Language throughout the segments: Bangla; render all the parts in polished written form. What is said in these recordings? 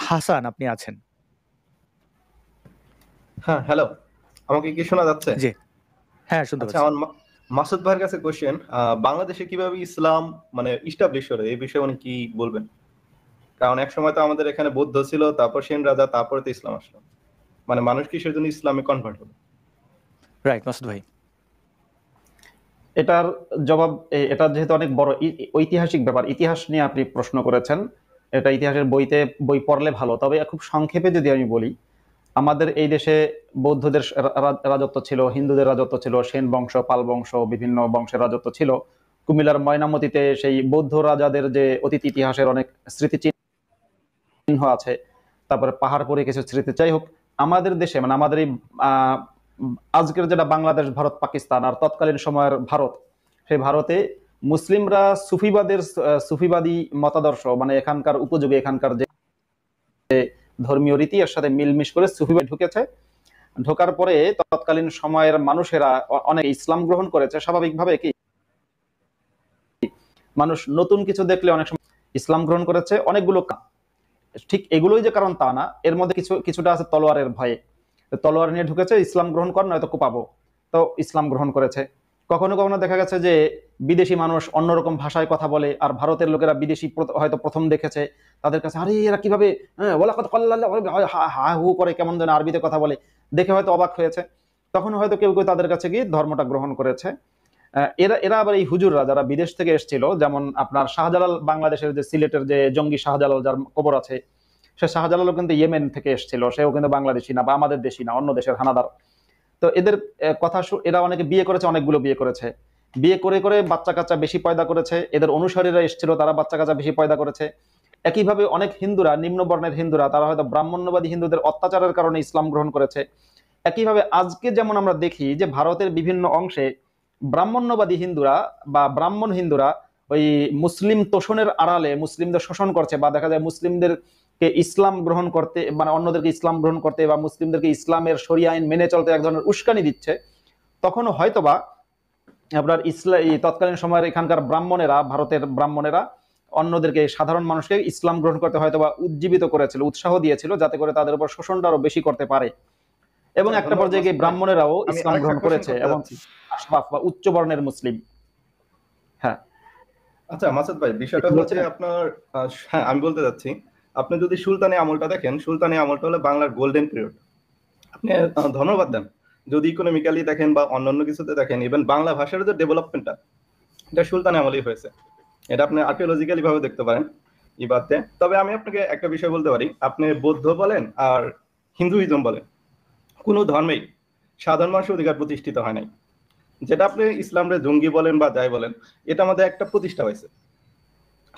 হাসান, আপনি আছেন? হ্যাঁ, হ্যালো। আমাকে কি শোনা যাচ্ছে? জি, হ্যাঁ, শুনতে আচ্ছা, পাচ্ছি। আমার মাসুদ ভাইয়ের কাছে কোশ্চেন, বাংলাদেশে কিভাবে ইসলাম মানে ইস্টাবলিশ হলো এই বিষয়ে উনি কি বলবেন? কারণ এক সময় তো আমাদের এখানে বৌদ্ধ ছিল, তারপর সেন রাজা, তারপরে তো ইসলাম আসলো। মানে মানুষ কি সেজন্য ইসলামে কনভার্ট হলো? রাইট, মাসুদ ভাই। এটার জবাব, এটা যেহেতু অনেক বড় ঐতিহাসিক ব্যাপার, ইতিহাস নিয়ে আপনি প্রশ্ন করেছেন, এটা ইতিহাসের বই পড়লে ভালো। তবে খুব সংক্ষেপে যদি আমি বলি, আমাদের এই দেশে বৌদ্ধদের রাজত্ব ছিল, হিন্দুদের রাজত্ব ছিল, সেন বংশ, পাল বংশ, বিভিন্ন বংশের রাজত্ব ছিল। কুমিল্লার ময়নামতিতে সেই বৌদ্ধ রাজাদের যে অতীত ইতিহাসের অনেক স্মৃতিচিহ্ন আছে। তারপরে পাহাড়পুরে কিছু স্মৃতি। যাই হোক, আমাদের দেশে মানে আমাদের এই আহ, আজকের যেটা বাংলাদেশ, ভারত, পাকিস্তান আর তৎকালীন সময়ের ভারত, সেই ভারতে মুসলিমরা সুফিবাদী মতাদর্শ মানে এখানকার উপযোগী, এখানকার যে ধর্মীয় রীতি এর সাথে মিলমিশ করে সুফিবাদ ঢুকেছে। ঢোকার পরে তৎকালীন সময়ের মানুষেরা অনেক ইসলাম গ্রহণ করেছে। স্বাভাবিকভাবে কি মানুষ নতুন কিছু দেখলে অনেক সময় ইসলাম গ্রহণ করেছে। অনেকগুলো ঠিক এগুলোই যে কারণ তা না, এর মধ্যে কিছুটা আছে তলোয়ারের ভয়ে। তলোয়ার নিয়ে ঢুকেছে, ইসলাম গ্রহণ কর নয়তো কোপাবো, তো ইসলাম গ্রহণ করেছে। কখনো কখনো দেখা গেছে যে বিদেশি মানুষ অন্যরকম ভাষায় কথা বলে, আর ভারতের লোকেরা বিদেশি হয়তো প্রথম দেখেছে, তাদের কাছে আরে এরা কিভাবে হা হু করে কেমন যেন আরবিতে কথা বলে, দেখে হয়তো অবাক হয়েছে। তখন হয়তো কেউ কেউ তাদের কাছে গিয়ে ধর্মটা গ্রহণ করেছে। এরা এরা আবার এই হুজুররা যারা বিদেশ থেকে এসেছিল, যেমন আপনার শাহজালাল, বাংলাদেশের যে সিলেটের যে জঙ্গি শাহজালাল যার কবর আছে, সে শাহজালালও কিন্তু ইয়েমেন থেকে এসেছিল, সেও কিন্তু বাংলাদেশি না বা আমাদের দেশি না, অন্য দেশের হানাদার। তো এদের এরা অনেকে বিয়ে করেছে, অনেকগুলো বিয়ে করেছে, বিয়ে করে করে বাচ্চা কাচ্চা বেশি পয়দা করেছে। এদের অনুসারীরা এসেছিল, তারা বাচ্চা কাচ্চা বেশি পয়দা করেছে। একইভাবে অনেক হিন্দুরা, নিম্ন বর্ণের হিন্দুরা, তারা হয়তো ব্রাহ্মণ্যবাদী হিন্দুদের অত্যাচারের কারণে ইসলাম গ্রহণ করেছে। একইভাবে আজকে যেমন আমরা দেখি যে ভারতের বিভিন্ন অংশে ব্রাহ্মণ্যবাদী হিন্দুরা বা ব্রাহ্মণ হিন্দুরা ওই মুসলিম তোষণের আড়ালে মুসলিমদের শোষণ করছে, বা দেখা যায় মুসলিমদেরকে ইসলাম গ্রহণ করতে মানে অন্যদেরকে ইসলাম গ্রহণ করতে বা মুসলিমদেরকে ইসলামের শরিয়া আইন মেনে চলতে এক ধরনের উস্কানি দিচ্ছে। তখনও হয়তোবা আপনার তৎকালীন সময়ের এখানকার ব্রাহ্মণেরা, ভারতের ব্রাহ্মণেরা অন্যদেরকে, সাধারণ মানুষকে ইসলাম গ্রহণ করতে হয়তোবা উজ্জীবিত করেছিল, উৎসাহ দিয়েছিল, যাতে করে তাদের উপর শোষণটা আরো বেশি করতে পারে। এবং আচ্ছা, একটা ধন্যবাদ পর্যায়ে গিয়ে মাসুদ ভাই। ব্রাহ্মণেরাও আমি ইসলাম আরেকটা গ্রহণ কোশ্চেন করেছে করতে এবং যাচ্ছি। আশরাফ বা উচ্চ বর্ণের মুসলিম। হ্যাঁ, আচ্ছা মাসুদ ভাই, বিষয়টা কি হলো যে বলছেন? আপনার হ্যাঁ, আমি বলতে যাচ্ছি, আপনি যদি সুলতানি আমলটা দেখেন, সুলতানি আমলটা হলো বাংলার গোল্ডেন পিরিয়ড। আপনি ধন্যবাদ দেন। যদি ইকোনমিক্যালি দেখেন বা অন্যান্য কিছুতে দেখেন, ইভেন বাংলা ভাষার যে ডেভেলপমেন্টটা, এটা সুলতানি আমলেই হয়েছে। এটা আপনি আর্কিওলজিক্যালি ভাবে দেখতে পারেন ইবাতে। তবে আমি আপনাকে একটা বিষয় বলতে পারি, আপনি বৌদ্ধ বলেন আর হিন্দুইজম বলেন, কোনো ধর্মেই সাধারণ মানুষের অধিকার প্রতিষ্ঠিত হয় নাই। যেটা আপনি ইসলামরে জঙ্গি বলেন বা যাই বলেন, এটা আমাদের একটা প্রতিষ্ঠা হয়েছে।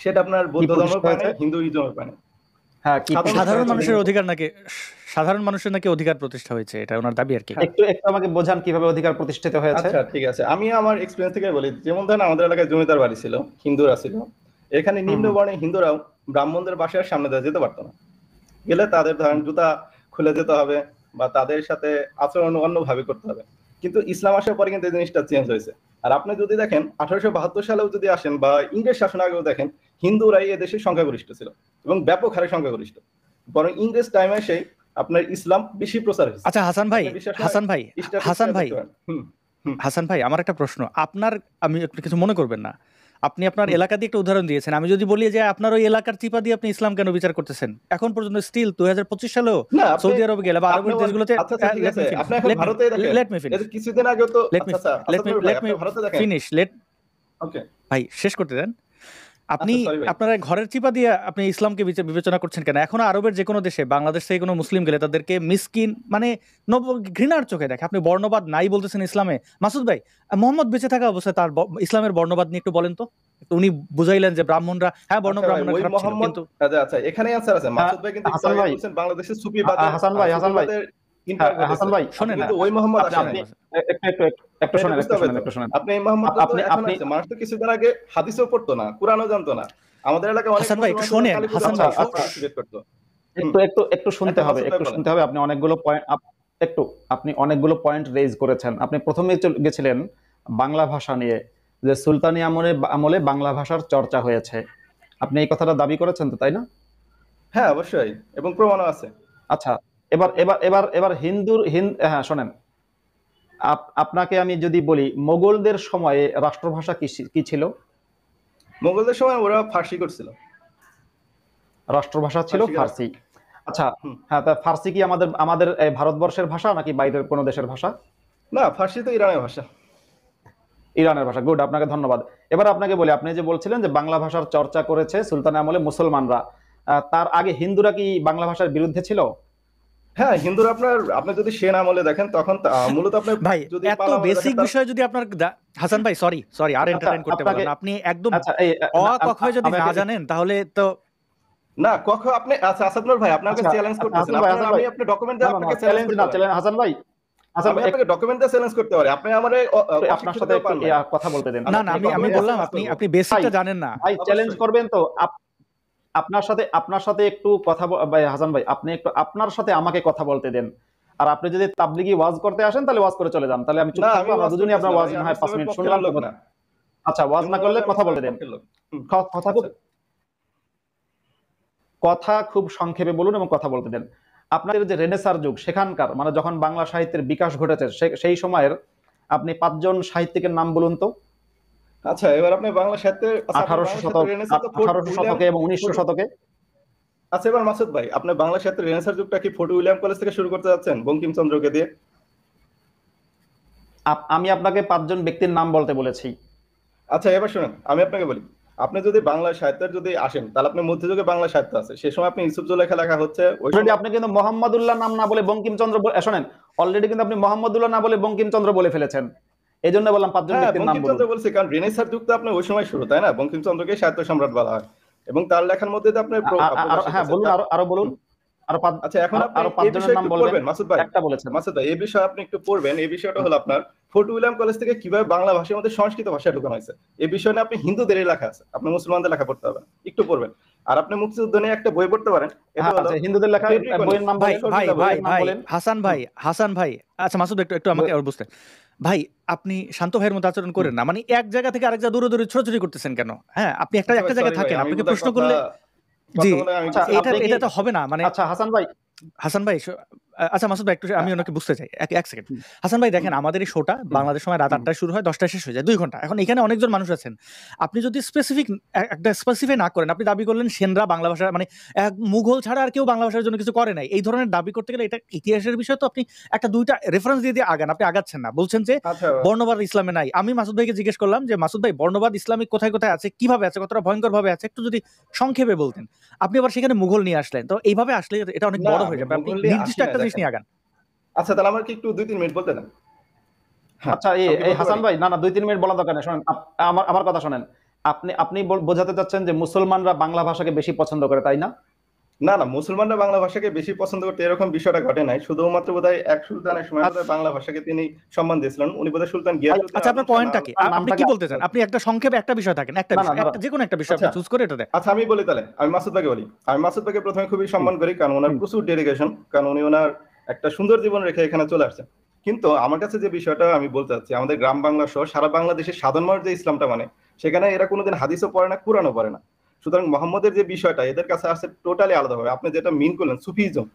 সেটা আপনার কি বৌদ্ধ ধর্ম প্রতিষ্ঠা পায় হয়েছে? নাই, হিন্দুইজমের পায় নাই। হ্যাঁ, কি সাধারণ প্রতিষ্ঠা সাধারণ হয়েছে মানুষের দেখি তো। অধিকার নাকি, সাধারণ মানুষের নাকি অধিকার প্রতিষ্ঠা হয়েছে, এটা ওনার দাবি আর কি। হ্যাঁ, একটু একটু আমাকে বোঝান কিভাবে অধিকার প্রতিষ্ঠিত হয়েছে। আচ্ছা ঠিক আছে, আমি আমার এক্সপিরিয়েন্স থেকে বলি। যেমন ধরেন আমাদের এলাকায় জমিদার বাড়ি ছিল, হিন্দুরা ছিল। এখানে হুম হুম। নিম্নবর্ণের হিন্দুরাও ব্রাহ্মণদের বাসার সামনে দিয়ে যেতে পারতো না। গেলে তাদের ধরেন জুতা খুলে যেতে হবে, বা তাদের সাথে আচরণ অন্যভাবে করতে হবে। কিন্তু ইসলাম আসার পরে কিন্তু এই জিনিসটা চেঞ্জ হয়েছে। আর আপনি যদি দেখেন 1872 সালেও যদি আসেন বা ইংরেজ শাসন আগেও দেখেন, হিন্দুরাই এদেশের সংখ্যাগরিষ্ঠ ছিল এবং ব্যাপক হারে সংখ্যাগরিষ্ঠ। বরং ইংরেজ টাইমে সেই আপনার ইসলাম বেশি প্রচার হয়েছে। আচ্ছা হাসান ভাই, আপনি বিশ্বাস না, হাসান ভাই, হাসান স্ট্যাটিস্টিক্স ভাই, দেখতে পারেন। হুম হুম হাসান ভাই, আমার একটা প্রশ্ন আপনার, আমি আপনি কিছু মনে করবেন না, আপনি আপনার হুম। এলাকা দিয়ে একটা উদাহরণ দিয়েছেন। আমি যদি বলি যে আপনার ওই এলাকার চিপা দিয়ে আপনি ইসলাম কেন বিচার করতেছেন, এখন পর্যন্ত স্টিল 2025 সালেও না, আপনি সৌদি আরবে গেলে বা আপনি আরবের দেশগুলোতে, আচ্ছা আচ্ছা ঠিক লেট আছে, মি ফিনিশ, আপনি এখন লেট মি ভারতেই দেখেন। লেট মি ফিনিশ, এই যে কিছুদিন আগেও তো লেট মি আচ্ছা আচ্ছা লেট আসাদ মি ভাই, লেট মি আপনি ভারতে দেখেন। ফিনিশ, লেট ওকে, ভাই শেষ করতে দেন। আপনি আচ্ছা সরি ভাই। আপনার ঘরের চিপা দিয়ে আপনি ইসলামকে বিবেচনা করছেন কেন? এখনো আরবের যে কোনো দেশে, বাংলাদেশ থেকে কোনো মুসলিম গেলে তাদেরকে মিসকিন মানে ঘৃণার চোখে দেখে। আপনি বর্ণবাদ নাই বলতেছেন ইসলামে। মাসুদ ভাই, মোহাম্মদ বেঁচে থাকা অবস্থায় তার ইসলামের বর্ণবাদ নিয়ে একটু বলেন তো। তো উনি বুঝাইলেন যে ব্রাহ্মণরা, হ্যাঁ আচ্ছা ভাই, ব্রাহ্মণরা ওই খারাপ ছিল, মোহাম্মদ, কিন্তু আচ্ছা আচ্ছা, এখানে অ্যান্সার আছে। হ্যাঁ, মাসুদ ভাই কিন্তু একটু হাসান আগে ভাই, বলছেন বাংলাদেশের সুফিবাদের হাসান ভাই, হাসান ভাই, সুফিবাদের হ্যাঁ, ইন্টার হাসান ঘটেছে। ভাই, আপনি শোনেন না, কিন্তু ওই মোহাম্মদ আপনি আসে শোনেন নাই। আপনি না। একটু একটু একটু আপনি এটা শোনেন, বুঝতে একটু হবে শোনেন, তো। একটু শোনেন। আপনি এই মোহাম্মদটা তো আপনি এখন আপনি আসছে, মানুষ তো কিছুদিন আগে হাদিসও পড়তো না, কোরআনও জানতো না। আমাদের এলাকায় অনেক হাসান ভাই একটু মুসলমান ছিল, শোনেন, কালী পূজা হাসান আচ্ছা ভাই হতো, আচ্ছা, পার্টিসিপেট করতো। হুম, একটু একটু একটু শুনতে একটা হবে, মাসুদ ভাই একটু বলেন। শুনতে হবে। আপনি অনেকগুলো পয়েন্ট, একটু, আপনি অনেকগুলো পয়েন্ট রেজ করেছেন। আপনি প্রথমে গেছিলেন বাংলা ভাষা নিয়ে, যে সুলতানি আমলে আমলে বাংলা ভাষার চর্চা হয়েছে। আপনি এই কথাটা দাবি করেছেন তো, তাই না? হ্যাঁ অবশ্যই, এবং প্রমাণও আছে। আচ্ছা, এবার এবার এবার এবার হ্যাঁ শোনেন, আপনাকে আমি যদি বলি মোগলদের সময়ে রাষ্ট্রভাষা কি ছিল? মোগলদের সময় ওরা ফার্সি করছিল। রাষ্ট্রভাষা ছিল ফার্সি ফার্সি। আচ্ছা, হুম। হ্যাঁ, তা ফার্সি কি আমাদের আমাদের ভারতবর্ষের ভাষা নাকি বাইরের কোনো দেশের ভাষা? না, ফার্সি তো ইরানের ভাষা। ইরানের ভাষা। গুড, আপনাকে ধন্যবাদ। এবার আপনাকে বলি, আপনি যে বলছিলেন যে বাংলা ভাষার চর্চা করেছে সুলতান আমলে মুসলমানরা, তার আগে হিন্দুরা কি বাংলা ভাষার বিরুদ্ধে ছিল? হ্যাঁ, হিন্দুরা আপনি যদি সেন আমলে দেখেন তখন মূলত আপনার ভাই যদি এত পাল আমলে দেখেন বেসিক বিষয় যদি আপনার হাসান ভাই সরি সরি আর আচ্ছা, এন্টারটেইন করতে আপনাকে পারবেন না। আপনি একদম আচ্ছা এই কখয় যদি না জানেন তাহলে তো না কখন আপনি আচ্ছা আসাদুর ভাই আপনাকে আচ্ছা, চ্যালেঞ্জ করতেছেন হাসান ভাই, আপনার, হাসান আমি ভাই, আপনি ডকুমেন্ট না দিয়ে না না, আপনাকে চ্যালেঞ্জ চ্যালেঞ্জ করতে না, পারি। চ্যালেঞ্জ হাসান ভাই, হাসান আমি ভাই, আপনাকে ডকুমেন্ট দিয়ে চ্যালেঞ্জ করতে পারি, আপনি আমারে আপনার অশিক্ষিত সাথে কেউ একটু পান নাই। কথা বলতে দেন। না না আপনি আমি আমি ডকুমেন্ট বললাম চ্যালেঞ্জ আপনি করব। আপনি ভাই, বেসিকটা জানেন না। ভাই চ্যালেঞ্জ অবশ্যই। করবেন তো? আপনার সাথে একটু ভাই হাসান ভাই, আপনি একটু আপনার সাথে আমাকে কথা বলতে দেন। আর আপনি যদি তাবলিগি ওয়াজ করতে আসেন তাহলে ওয়াজ করে চলে যান, তাহলে আমি চুপ না থাকবো, আমি আমরা ওয়াজ দুজনেই করতেছি আপনার না ওয়াজ ভাই, না আমি হয় 5 ইসলামের মিনিট পক্ষের শুনলাম। লোক না। আচ্ছা, ওয়াজ না করলে আমি কথা বলতে ইসলামের দেন। পক্ষের লোক। হুম। কথা খুব আচ্ছা। খুব সংক্ষেপে বলুন এবং কথা বলতে দেন। আপনাদের যে রেনেসার যুগ, সেখানকার মানে যখন বাংলা সাহিত্যের বিকাশ ঘটেছে, সেই সময়ের আপনি 5 জন সাহিত্যিকের নাম বলুন তো। আচ্ছা, এবার আপনি বাংলা সাহিত্যের, আচ্ছা আপনি 1800 বাংলা শতক, সাহিত্যের রেনেসাঁ তো ফোর্ট 1800 উইলিয়াম। শতকে এবং 1900 ফোর্ট শতকে। আচ্ছা এবার মাসুদ ভাই, আপনি বাংলা সাহিত্যের রেনেসাঁ যুগটা কি ফোর্ট উইলিয়াম কলেজ থেকে শুরু করতে যাচ্ছেন বঙ্কিমচন্দ্রকে দিয়ে? আমি আপনাকে 5 জন ব্যক্তির নাম বলতে বলেছি। আচ্ছা এবার শুনেন, আমি আপনাকে বলি, আপনি যদি বাংলা সাহিত্যের যদি আসেন তাহলে আপনি মধ্যযুগে বাংলা সাহিত্য আছে, সে সময় আপনি ইউসুফ জুলেখা লেখা হচ্ছে ওই অলরেডি সময়। আপনি কিন্তু মোহাম্মদুল্লাহ নাম না বলে বঙ্কিমচন্দ্র শোনেন, অলরেডি কিন্তু আপনি মোহাম্মদুল্লাহ না বলে বঙ্কিমচন্দ্র বলে ফেলেছেন। এই জন্য বললাম 5 জন হ্যাঁ ব্যক্তির নাম বলুন। বঙ্কিমচন্দ্র বলছি, কারণ রেনেসার যুগ তো আপনার ওই সময় শুরু, তাই না? বঙ্কিমচন্দ্রকে সাহিত্য সম্রাট বলা হয় এবং তার লেখার মধ্যে তো আপনার প্রকাশ হ্যাঁ হতেছে বলুন, আরো বলুন। আচ্ছা এখন আপনি আরো 5 এই জনের বিষয়ে নাম একটু বলবেন। পড়বেন মাসুদ ভাই। একটা বলেছেন। মাসুদ ভাই এই বিষয়ে আপনি একটু পড়বেন, এই বিষয়টা হলো আপনার ফোর্ট উইলিয়াম কলেজ থেকে কিভাবে বাংলা ভাষার মধ্যে সংস্কৃত ভাষা ঢোকানো হয়েছে, এই বিষয়ে নিয়ে আপনি হিন্দুদেরই লেখা আছে, আপনি মুসলমানদের লেখা পড়তে হবে না, একটু পড়বেন। আর আপনি মুক্তিযুদ্ধ নিয়ে একটা বই পড়তে পারেন, এটা হ্যাঁ, হলো আচ্ছা, হিন্দুদের লেখা ফ্রেডরিক ওয়েলস। বইয়ের নাম ভাই বলেন, ভাই ভাই বইয়ের নাম ভাই বলেন। হাসান হুম। ভাই হাসান ভাই আচ্ছা মাসুদ একটু একটু আমাকে বুঝতে ভাই আপনি শান্ত ভাইয়ের মতো আচরণ করেন না, মানে এক জায়গা থেকে আরেক জায়গা দূরে দূরে ছোটাছুটি করতেছেন কেন? হ্যাঁ আপনি একটা আচ্ছা একটা ভাই জায়গায় সরি ভাই, থাকেন, আমি আপনাকে বোধহয় প্রশ্ন কথা করলে জি কথা বলে আমি আচ্ছা, কিছু এটা আপনি কি এটা তো হবে না মানে আচ্ছা হাসান ভাই, হাসান ভাই আচ্ছা মাসুদ ভাই একটু আমি ওনাকে বুঝতে চাই এক সেকেন্ড। হাসান ভাই দেখেন আমাদের এই শোটা বাংলাদেশ সময় রাত 8টায় শুরু হয়, 10টায় শেষ হয়ে যায়, 2 ঘন্টা। এখন এখানে অনেকজন মানুষ আছেন, আপনি যদি একটা স্পেসিফাই না করেন, আপনি দাবি করলেন সেনরা বাংলা ভাষা মানে এক মুঘল ছাড়া আর কেউ বাংলা ভাষার জন্য কিছু করে নাই, এই ধরনের দাবি করতে গেলে এটা ইতিহাসের বিষয়, তো আপনি একটা দুইটা রেফারেন্স দিয়ে দিয়ে আগান, আপনি আগাচ্ছেন না, বলছেন যে আচ্ছা বর্ণবাদ ইসলামে নাই। আমি মাসুদ ভাইকে জিজ্ঞেস করলাম যে মাসুদ ভাই বর্ণবাদ ইসলামিক কোথায় কোথায় আছে, কিভাবে আছে, কতটা ভয়ঙ্কর ভাবে আছে, একটু যদি সংক্ষেপে বলতেন। আপনি আবার সেখানে মুঘল নিয়ে আসলেন, তো এইভাবে আসলে এটা অনেক না বড় হয়ে আমি যাবে, আপনি মুঘল নিয়ে নির্দিষ্ট আসি না, একটা জিনিস দেখেন। নিয়ে আগান। আচ্ছা তাহলে আমাকে একটু 2-3 মিনিট বলতে দেন। হ্যাঁ আচ্ছা আমি কি এই বলতে হাসান পারি? ভাই, না না 2-3 মিনিট বলা দরকার নেই, শোনেন আমার কথা শোনেন। আপনি বোঝাতে চাচ্ছেন যে মুসলমানরা বাংলা ভাষাকে বেশি পছন্দ করে, তাই না? না না, মুসলমানরা বাংলা ভাষাকে বেশি পছন্দ করতে এরকম বিষয়টা ঘটে নাই, শুধুমাত্র বোধহয় এক সুলতানের সময় বোধহয় বাংলা ভাষাকে তিনি সম্মান দিয়েছিলেন, উনি বোধহয় সুলতান গিয়াসউদ্দিন আচ্ছা আপনার আজম শাহ পয়েন্টটা কি? আপনি কি নামটাকে বলতে চান? আপনি একটা সংক্ষেপে একটা বিষয় থাকেন, একটা না না বিষয়, না একটা যে কোনো একটা বিষয় আপনি আচ্ছা চুজ করে এটা দেন। আচ্ছা আমি বলি তাহলে, আমি মাসুদ ভাইকে বলি। আমি মাসুদ ভাইকে প্রথমে খুবই সম্মান করি, কারণ ওনার হুম। প্রচুর ডেডিকেশন, কারণ উনি ওনার একটা সুন্দর জীবন রেখে এখানে চলে আসছেন। কিন্তু আমার কাছে যে বিষয়টা আমি বলতে চাচ্ছি, আমাদের গ্রাম বাংলা সহ সারা বাংলাদেশের সাধারণ মানুষ যে ইসলামটা মানে, সেখানে এরা কোনোদিন হাদিসও পড়ে না, কোরআনও পড়ে না। সুতরাং মোহাম্মদের যে বিষয়টা এদের কাছে আসছে টোটালি আলাদাভাবে। আপনি যেটা মিন করলেন সুফিজম,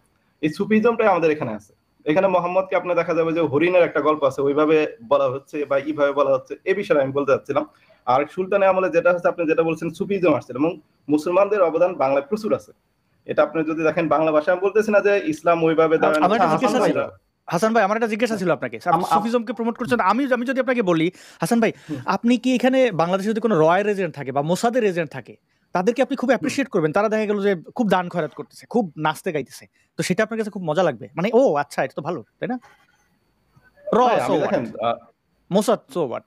এই সুফিজমটাই আমাদের এখানে আছে। এখানে মোহাম্মদকে আপনি দেখা যাবে যে হরিণের একটা গল্প আছে ওইভাবে বলা হচ্ছে বা এইভাবে বলা হচ্ছে, এই বিষয়ে আমি বলতে চাচ্ছিলাম। আর সুলতানের আমলে যেটা হচ্ছে, আপনি যেটা বলছেন সুফিজম আসছে, এবং মুসলমানদের অবদান বাংলায় প্রচুর আছে। এটা আপনি যদি দেখেন বাংলা ভাষা, আমি বলতেছি না যে ইসলাম ওইভাবে দাঁড়ানো। আমার একটা হাসান জিজ্ঞাসা ভাই, ছিল হাসান ভাই, আমার একটা জিজ্ঞাসা ছিল আপনাকে, আপনি সুফিজমকে প্রমোট করছেন, আমি আমি যদি আপনাকে বলি হাসান ভাই, আপনি কি এখানে বাংলাদেশে যদি কোনো রয়ের এজেন্ট থাকে বা মোসাদের এজেন্ট থাকে, তাদেরকে আপনি খুব অ্যাপ্রিশিয়েট করবেন, তারা দেখা গেল যে খুব দান খয়রাত করতেছে, খুব নাচতে গাইতেছে, তো সেটা আপনার কাছে খুব মজা লাগবে, মানে ও আচ্ছা এটা তো ভালো, তাই না? র ভাই, সো আমি হোয়াট, দেখেন মোসাদ সো হোয়াট,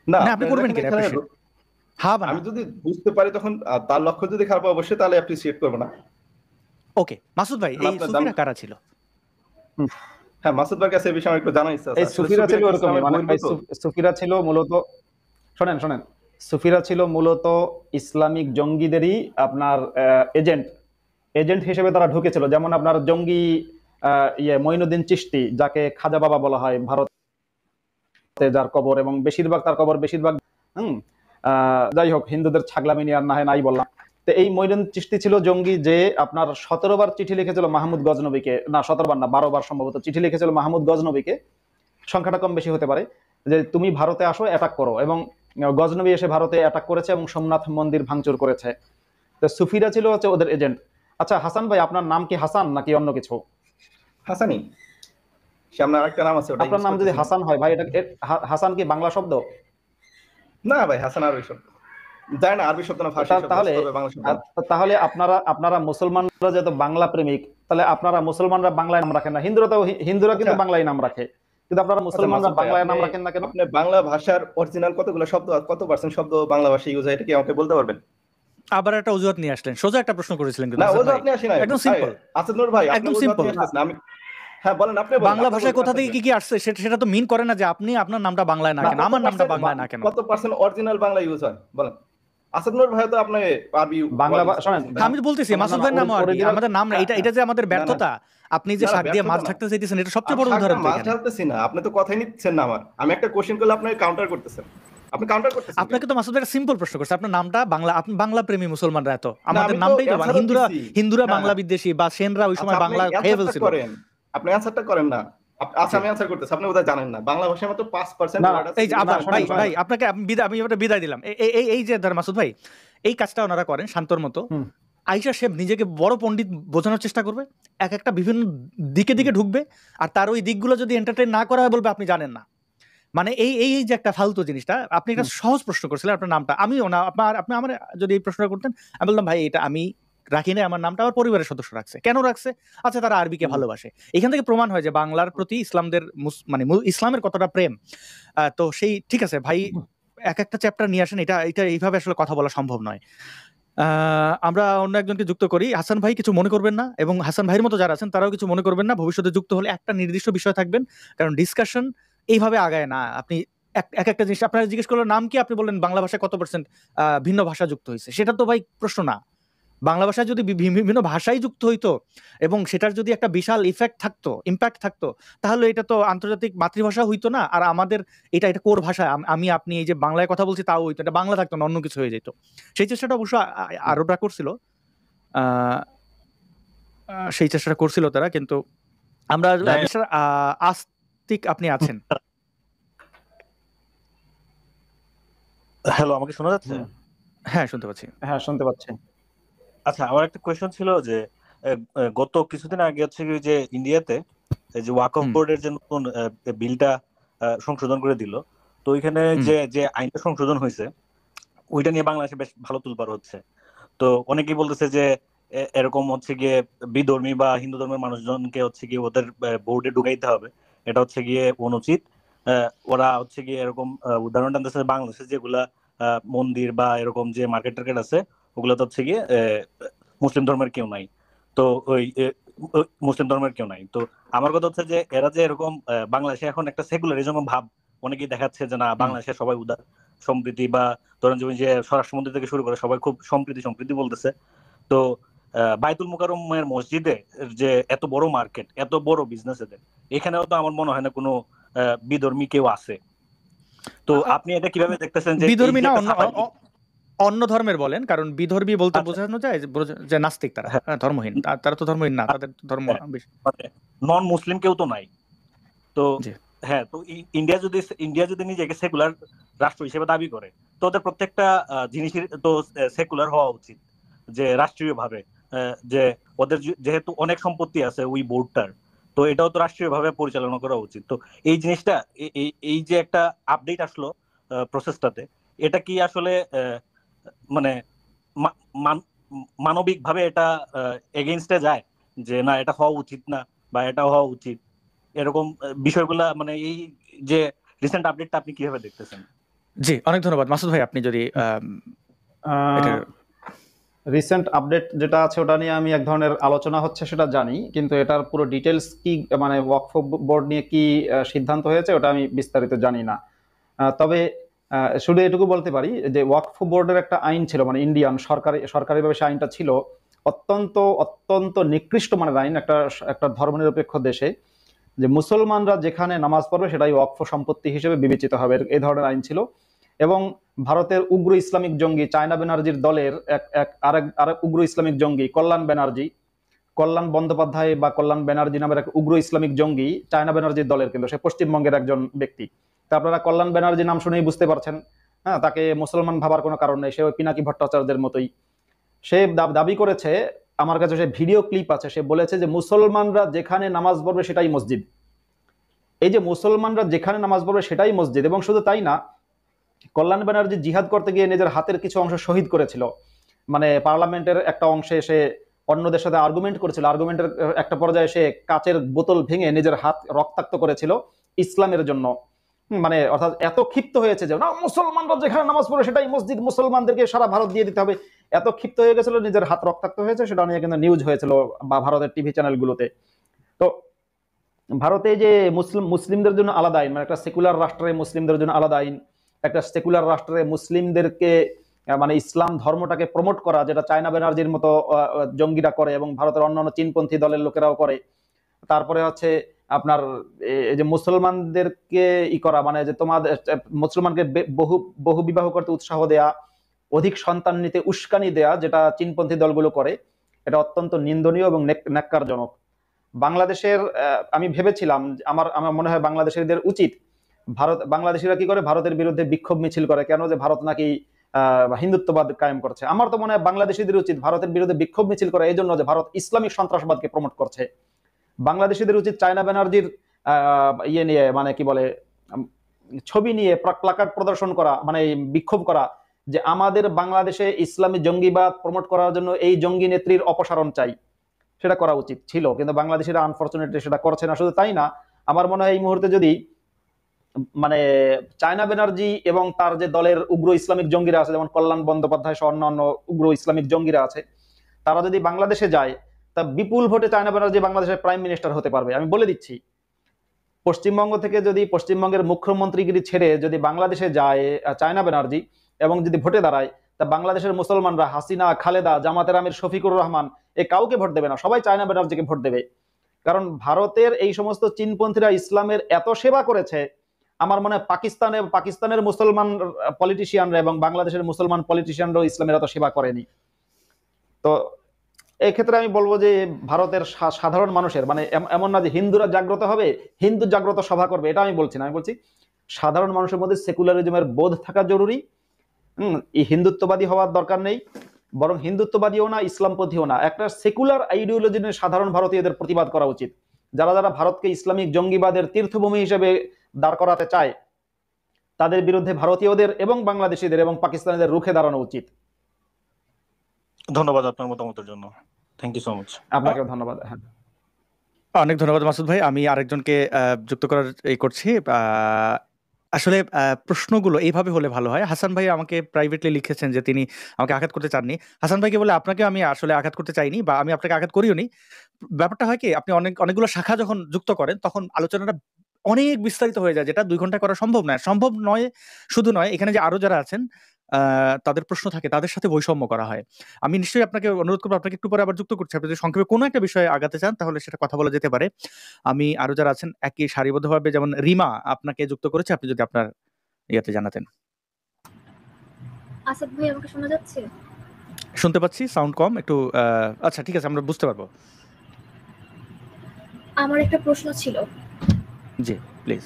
না মানে আপনি আপনারা করবেন দেখেন কি এখানে অ্যাপ্রিশিয়েট? হ্যাঁ বা না? আমি যদি বুঝতে পারি তখন তার লক্ষ্য যদি খারাপ হয়, অবশ্যই তাহলে অ্যাপ্রিসিয়েট করবো না। ওকে মাসুদ ভাই, এখন এই আপনার দাম, সুফিরা কারা ছিল? হ্যাঁ মাসুদ ভাইয়ের কাছে এই বিষয়ে আমার একটু জানার ইচ্ছা আছে। এই আসলে সুফিরা ছিল সুফিরা কি এরকমই, ইসলামের মানে বহির্ভূত? সুফিরা ছিল মূলত, শোনেন, সুফিরা ছিল মূলত ইসলামিক জঙ্গিদেরই আপনার এজেন্ট এজেন্ট হিসেবে তারা ঢুকেছিল। যেমন আপনার জঙ্গি মঈনুদ্দিন চিশতি, যাকে খাজা বাবা বলা হয়, ভারতে যার কবর, এবং বেশিরভাগ তার কবর বেশিরভাগ যাই হোক, হিন্দুদের ছাগলামি নিয়ে আর না হয় নাই বললাম। তো তো এই মঈনুদ্দিন চিশতি ছিল জঙ্গি, যে আপনার 17 বার চিঠি লিখেছিল মাহমুদ গজনবীকে, না 17 বার না 12 বার সম্ভবত চিঠি লিখেছিল মাহমুদ গজনবীকে, সংখ্যাটা কম বেশি হতে পারে, যে তুমি ভারতে আসো, অ্যাটাক করো। এবং গজনবী এসে ভারতে অ্যাটাক করেছে এবং সোমনাথ মন্দির ভাঙচুর করেছে। তো সুফিরা ছিল হচ্ছে ওদের এজেন্ট। আচ্ছা হাসান ভাই, আপনার নাম কি হাসান নাকি অন্য কিছু? হাসানি, সামনে আরেকটা নাম আছে, ওটা আপনার use নাম যদি করতেছি। হাসান হয় ভাই, এটা হাসান কি বাংলা শব্দ? না ভাই, হাসান আরবি শব্দ, জানি না আরবি শব্দ না ফার্সি শব্দ, তাহলে তবে বাংলা শব্দ না। তাহলে আপনারা মুসলমানরা যেহেতু বাংলা প্রেমিক, তাহলে আপনারা মুসলমানরা বাংলায় নাম রাখেন না। হিন্দুরা কিন্তু আচ্ছা বাংলায় নাম রাখে, কিন্তু আপনারা আচ্ছা মুসলমানরা মাসুদ ভাই, বাংলায় নাম আপনি রাখেন না কেন? আপনি বাংলা ভাষার অরিজিনাল কতগুলো শব্দ, কত পার্সেন্ট শব্দ বাংলা ভাষায় ইউজ হয়, এটা কি আমাকে বলতে পারবেন? আবার একটা অজুহাত নিয়ে আসলেন, সোজা একটা প্রশ্ন করেছিলেন কিন্তু না হাসান ও তো ভাই, আপনি আসি নাই, একদম সিম্পল, আসাদ নূর ভাই, আপনি একদম ও তো সিম্পল। আপনি আসতেছেন, আমি হ্যাঁ বলেন, আপনি বলেন, বাংলা আপনি ভাষায় বলবেন কোথা থেকে আসলে। কি কি আসছে সেটা তো মিন করে না যে আপনি আপনার নামটা বাংলায় না না, কেন, আমার নামটা বাংলায় না কেন। কত পার্সেন্ট অরিজিনাল বাংলা ইউজ হয় বলেন? আসাদ নূর ভাই তো আপনি আরবি বাংলা word use শোনেন, করতেছেন। হ্যাঁ, আমি তো বলতেছি মাসুদ ভাইয়ের নামও আরবি, original আমাদের নাম না, এটা এটা যে আমাদের না, না, ব্যর্থতা, আপনি যে না, শাক দিয়ে ব্যর্থতা মাছ না। ঢাকতে চাইতেছেন, এটা সবচেয়ে আমি বড় শাক উদাহরণ দিয়ে তো মাছ এখানে। ঢালতেছি না, আপনি তো কথাই নিচ্ছেন না আমার। আমি একটা কোশ্চেন করলে আপনি কাউন্টার করতেছেন, আপনি কাউন্টার করতেছেন আপনাকে কেন? তো মাসুদ ভাই একটা সিম্পল প্রশ্ন করছে, আপনার নামটা বাংলা, আপনি বাংলা প্রেমী মুসলমানরা এত, না, আমাদের আমি তো নামটাই তো অ্যান্সারও হিন্দুরা, দিচ্ছি। হিন্দুরা হ্যাঁ, বাংলা বিদ্বেষী বা সেনরা ওই আচ্ছা সময় আপনি বাংলা খেয়ে অ্যান্সারটা ফেলছিল। করেন, আপনি অ্যান্সারটা করেন না। আচ্ছা জি। আমি অ্যান্সার করতেছি, আপনি বোধহয় জানেন না, বাংলা ভাষায় মাত্র 5% না, ওয়ার্ড আছে এই যে যেগুলো আবার শোনেন, ভাই মুসলমান। শোনেন। ভাই আপনাকে আমি এবারে বিদায় দিলাম। এই যে ধর মাসুদ ভাই, এই কাজটা ওনারা করেন শান্তর মতো। হুম। আইসা সে নিজেকে বড় পণ্ডিত বোঝানোর চেষ্টা করবে, এক একটা বিভিন্ন দিকে দিকে ঢুকবে, আর তার ওই দিকগুলো যদি এন্টারটেইন না করা হয় বলবে আপনি জানেন না। মানে এই যে একটা ফালতু জিনিসটা, আপনি একটা সহজ প্রশ্ন করছিলেন আপনার নামটা, আমিও না, আপনি আমার যদি এই প্রশ্নটা করতেন, আমি বললাম ভাই এটা আমি রাখি না, আমার নামটা আমার পরিবারের সদস্য রাখছে। কেন রাখছে? আচ্ছা তারা আরবিকে ভালোবাসে। এখান থেকে প্রমাণ হয় যে বাংলার প্রতি ইসলামদের মানে ইসলামের কতটা প্রেম। তো সেই ঠিক আছে ভাই, এক একটা চ্যাপ্টার নিয়ে আসেন, এটা এটা এইভাবে আসলে কথা বলা সম্ভব নয়। আমরা অন্য একজনকে যুক্ত করি। হাসান ভাই কিছু মনে করবেন না, এবং হাসান ভাইয়ের মতো যারা আছেন তারাও কিছু মনে করবেন না। ভবিষ্যতে যুক্ত হলে একটা নির্দিষ্ট বিষয় থাকবেন, কারণ ডিসকাশন এইভাবে আগায় না। আপনি এক একটা জিনিস আপনারা জিজ্ঞেস করলেন নাম কি, আপনি বললেন বাংলা ভাষায় কত পার্সেন্ট ভিন্ন ভাষা যুক্ত হয়েছে, সেটা তো ভাই প্রশ্ন না। বাংলা ভাষায় যদি বিভিন্ন ভাষাই যুক্ত হইতো এবং সেটার যদি একটা বিশাল ইম্প্যাক্ট থাকতো, তাহলে এটা তো আন্তর্জাতিক মাতৃভাষা হইতো না। আর আমাদের এটা কোর ভাষা, আমি আপনি এই যে বাংলায় কথা বলছি তাও হইতো, এটা বাংলা থাকতো না, অন্য কিছু হয়ে যেত। সেই চেষ্টাটা অবশ্য আরবরা করছিল, আহ, সেই চেষ্টাটা করছিল তারা, কিন্তু আমরা মিস্টার আস্তিক আপনি আছেন। হ্যালো, আমাকে শোনা যাচ্ছে? হ্যাঁ শুনতে পাচ্ছি। হ্যাঁ শুনতে পাচ্ছি। আচ্ছা, আমার একটা কোয়েশ্চন ছিল যে গত কিছুদিন আগে হচ্ছে কি যে ইন্ডিয়াতে এই যে ওয়াকফ বোর্ডের যে নতুন বিলটা সংশোধন করে দিল, তো ওইখানে যে আইনটা সংশোধন হয়েছে ওইটা নিয়ে বাংলাদেশে বেশ ভালো তুলপার হচ্ছে। তো অনেকেই বলতেছে যে এরকম হচ্ছে গিয়ে বিধর্মী বা হিন্দু ধর্মের মানুষজনকে হচ্ছে গিয়ে ওদের বোর্ডে ঢুকাইতে হবে, এটা হচ্ছে গিয়ে অনুচিত। ওরা হচ্ছে গিয়ে এরকম উদাহরণ টানতেছে বাংলাদেশে যেগুলা মন্দির বা এরকম যে মার্কেট টার্কেট আছে ওগুলো তো হচ্ছে গিয়ে মুসলিম ধর্মের কেউ নাই। তো ওই মুসলিম ধর্মের কেউ নাই। তো আমার কথা হচ্ছে যে এরা যে এরকম বাংলাদেশে এখন একটা সেকুলারিজম ভাব অনেকেই দেখাচ্ছে যে না বাংলাদেশে সবাই উদার সম্প্রীতি, বা ধরেন যে স্বরাষ্ট্রমন্ত্রী থেকে শুরু করে সবাই খুব সম্প্রীতি বলতেছে। তো বাইতুল মুকাররমের মসজিদে যে এত বড় মার্কেট, এত বড় বিজনেস এদের, এখানেও তো আমার মনে হয় না কোনো বিধর্মী কেউ আছে। তো আপনি এটা কিভাবে দেখতেছেন যে বিধর্মী না, অন্য ধর্মের বলেন, কারণ বিধর্মী বলতে বোঝানো যায় যে নাস্তিক, তারা ধর্মহীন, তারা তো ধর্মহীন না, তাদের ধর্ম নন মুসলিম কেউ তো নাই। তো হ্যাঁ, তো ইন্ডিয়া যদি নিজেকে সেকুলার রাষ্ট্র হিসেবে দাবি করে, তো ওদের প্রত্যেকটা জিনিসের তো সেকুলার হওয়া উচিত, যে রাষ্ট্রীয় ভাবে, যে ওদের যেহেতু অনেক সম্পত্তি আছে ওই বোর্ডটার, তো এটাও তো রাষ্ট্রীয় ভাবে পরিচালনা করা উচিত। তো এই জিনিসটা এই যে একটা আপডেট আসলো প্রসেসটাতে, এটা কি আসলে মানে মানবিক ভাবে এটা এগেইনস্টে যায় যে না এটা হওয়া উচিত না বা এটা হওয়া উচিত, এরকম বিষয়গুলা মানে এই যে রিসেন্ট আপডেটটা আপনি কিভাবে দেখতেছেন? জি অনেক ধন্যবাদ মাসুদ ভাই, আপনি যদি রিসেন্ট আপডেট যেটা আছে ওটা নিয়ে আমি এক ধরনের আলোচনা হচ্ছে সেটা জানি, কিন্তু এটার পুরো ডিটেলস কি, মানে ওয়াকফ বোর্ড নিয়ে কি সিদ্ধান্ত হয়েছে ওটা আমি বিস্তারিত জানি না। তবে শুধু এটুকু বলতে পারি যে ওয়াকফ বোর্ডের একটা আইন ছিল, মানে ইন্ডিয়ান সরকারিভাবে সে আইনটা ছিল অত্যন্ত অত্যন্ত নিকৃষ্ট মানের আইন একটা ধর্মনিরপেক্ষ দেশে, যে মুসলমানরা যেখানে নামাজ পড়বে সেটাই ওয়াকফ সম্পত্তি হিসেবে বিবেচিত হবে, এই ধরনের আইন ছিল। এবং ভারতের উগ্র ইসলামিক জঙ্গি চায়না ব্যানার্জির দলের আরেক উগ্র ইসলামিক জঙ্গি কল্যাণ বন্দ্যোপাধ্যায় বা কল্যাণ ব্যানার্জি নামের এক উগ্র ইসলামিক জঙ্গি চায়না ব্যানার্জির দলের, কিন্তু সে পশ্চিমবঙ্গের একজন ব্যক্তি। তা আপনারা কল্যাণ ব্যানার্জি নাম শুনেই বুঝতে পারছেন, হ্যাঁ, তাকে মুসলমান ভাবার কোনো কারণ নেই, সে ওই পিনাকি ভট্টাচার্যের মতোই। সে দাবি করেছে, আমার কাছে সে ভিডিও ক্লিপ আছে, সে বলেছে যে মুসলমানরা যেখানে নামাজ পড়বে সেটাই মসজিদ। এই যে মুসলমানরা যেখানে নামাজ পড়বে সেটাই মসজিদ, এবং শুধু তাই না, কল্যাণ ব্যানার্জি জিহাদ করতে গিয়ে নিজের হাতের কিছু অংশ শহীদ করেছিল। মানে পার্লামেন্টের একটা অংশে সে অন্যদের সাথে আর্গুমেন্ট করেছিল, আর্গুমেন্টের একটা পর্যায়ে সে কাচের বোতল ভেঙে নিজের হাত রক্তাক্ত করেছিল ইসলামের জন্য। মানে অর্থাৎ এত ক্ষিপ্ত হয়েছে যে না, মুসলমানরা যেখানে নামাজ পড়ে সেটাই মসজিদ, মুসলমানদেরকে সারা ভারত দিয়ে দিতে হবে, এত ক্ষিপ্ত হয়ে গেছিল, নিজের হাত রক্তাক্ত হয়েছে, সেটা নিয়ে কিন্তু নিউজ হয়েছিল বা ভারতের টিভি চ্যানেলগুলোতে। তো ভারতে যে মুসলিমদের জন্য আলাদা আইন, মানে একটা সেকুলার রাষ্ট্রে মুসলিমদের জন্য আলাদা আইন, একটা সেকুলার রাষ্ট্রে মুসলিমদেরকে মানে ইসলাম ধর্মটাকে প্রমোট করা, যেটা চায়না ব্যানার্জির মতো জঙ্গিরা করে এবং ভারতের অন্যান্য চীনপন্থী দলের লোকেরাও করে। তারপরে হচ্ছে আপনার এই যে মুসলমানদেরকে করা, মানে যে তোমাদের মুসলমানকে বহু বিবাহ করতে উৎসাহ দেয়া, অধিক সন্তান নিতে উস্কানি দেয়া, যেটা চীনপন্থী দলগুলো করে, এটা অত্যন্ত নিন্দনীয় এবং ন্যাক্কারজনক। বাংলাদেশের আমি ভেবেছিলাম, আমার মনে হয় বাংলাদেশিদের উচিত, বাংলাদেশিরা কি করে, ভারতের বিরুদ্ধে বিক্ষোভ মিছিল করে, কেন যে ভারত নাকি হিন্দুত্ববাদ কায়েম করছে। আমার তো মনে হয় বাংলাদেশিদের উচিত ভারতের বিরুদ্ধে বিক্ষোভ মিছিল করে এই জন্য যে ভারত ইসলামিক সন্ত্রাসবাদকে প্রমোট করছে। বাংলাদেশিদের উচিত চায়না ব্যানার্জির ইয়ে নিয়ে, মানে কি বলে, ছবি নিয়ে প্লাকার্ড প্রদর্শন করা, মানে বিক্ষোভ করা, যে আমাদের বাংলাদেশে ইসলামী জঙ্গিবাদ প্রমোট করার জন্য এই জঙ্গি নেত্রীর অপসারণ চাই, সেটা করা উচিত ছিল। কিন্তু বাংলাদেশিরা আনফরচুনেটলি সেটা করছে না। শুধু তাই না, আমার মনে হয় এই মুহূর্তে যদি মানে চায়না ব্যানার্জি এবং তার যে দলের উগ্র ইসলামিক জঙ্গিরা আছে, যেমন কল্যাণ বন্দ্যোপাধ্যায় সহ অন্যান্য উগ্র ইসলামিক জঙ্গিরা আছে, তারা যদি বাংলাদেশে যায়, তা বিপুল ভোটে চায়না ব্যানার্জি বাংলাদেশের প্রাইম মিনিস্টার হতে পারবে। আমি বলে দিচ্ছি, পশ্চিমবঙ্গ থেকে যদি পশ্চিমবঙ্গের মুখ্যমন্ত্রীগিরি ছেড়ে যদি বাংলাদেশে যায় চায়না ব্যানার্জি এবং যদি ভোটে দাঁড়ায়, তা বাংলাদেশের মুসলমানরা হাসিনা, খালেদা, জামাতের আমির শফিকুর রহমান এ কাউকে ভোট দেবে না, সবাই চায়না ব্যানার্জিকে ভোট দেবে। কারণ ভারতের এই সমস্ত চীনপন্থীরা ইসলামের এত সেবা করেছে, আমার মনে হয় পাকিস্তানের মুসলমান পলিটিশিয়ানরা এবং বাংলাদেশের মুসলমান পলিটিশিয়ানরাও ইসলামের এত সেবা করেনি। তো এই ক্ষেত্রে আমি বলবো যে ভারতের সাধারণ মানুষের, মানে এমন না যে হিন্দুরা জাগ্রত হবে, হিন্দু জাগ্রত সভা করবে, এটা আমি বলছি না। আমি বলছি সাধারণ মানুষের মধ্যে সেকুলারিজমের বোধ থাকা জরুরি। এই হিন্দুত্ববাদী হওয়ার দরকার নেই, বরং হিন্দুত্ববাদীও না, ইসলামপন্থীও না, একটা সেকুলার আইডিওলজি নিয়ে সাধারণ ভারতীয়দের প্রতিবাদ করা উচিত। যারা যারা ভারতকে ইসলামিক জঙ্গিবাদের তীর্থভূমি হিসেবে দাঁড় করাতে চায়, তাদের বিরুদ্ধে ভারতীয়দের এবং বাংলাদেশিদের এবং পাকিস্তানিদের রুখে দাঁড়ানো উচিত। ধন্যবাদ আপনার মতামতের জন্য। Thank you so much. আপনাকেও ধন্যবাদ। হ্যাঁ, অনেক ধন্যবাদ মাসুদ ভাই। আমি আরেকজনকে যুক্ত করার করছি। আসলে প্রশ্নগুলো এইভাবে হলে ভালো হয়। হাসান ভাই আমাকে প্রাইভেটলি লিখেছেন যে তিনি আমাকে আঘাত করতে চাননি। হাসান ভাইকে বলে আপনাকে আমি আসলে আঘাত করতে চাইনি, বা আমি আপনাকে আঘাত করিও নি। ব্যাপারটা হয় কি, আপনি অনেকগুলো শাখা যখন যুক্ত করেন তখন আলোচনাটা অনেক বিস্তারিত হয়ে যায়, যেটা 2 ঘন্টায় করা সম্ভব নয়। শুধু নয়, এখানে যে আরো যারা আছেন তাদের প্রশ্ন থাকে, তাদের সাথে বৈষম্য করা হয়। আমি নিশ্চয়ই আপনাকে অনুরোধ করবো, আপনাকে একটু পরে আবার যুক্ত করছি। আপনি যদি সংক্ষেপে কোনো একটা বিষয়ে আগাতে চান তাহলে সেটা কথা বলা যেতে পারে। আমি আরো যারা আছেন একই সারিবদ্ধভাবে, যেমন রিমা আপনাকে যুক্ত করেছে, আপনি যদি আপনার ইয়াতে জানাতেন। আসাদ ভাই, আমাকে শোনা যাচ্ছে? শুনতে পাচ্ছি, সাউন্ড কম একটু। আচ্ছা ঠিক আছে, আমরা বুঝতে পারবো। আমার একটা প্রশ্ন ছিল। জি প্লিজ।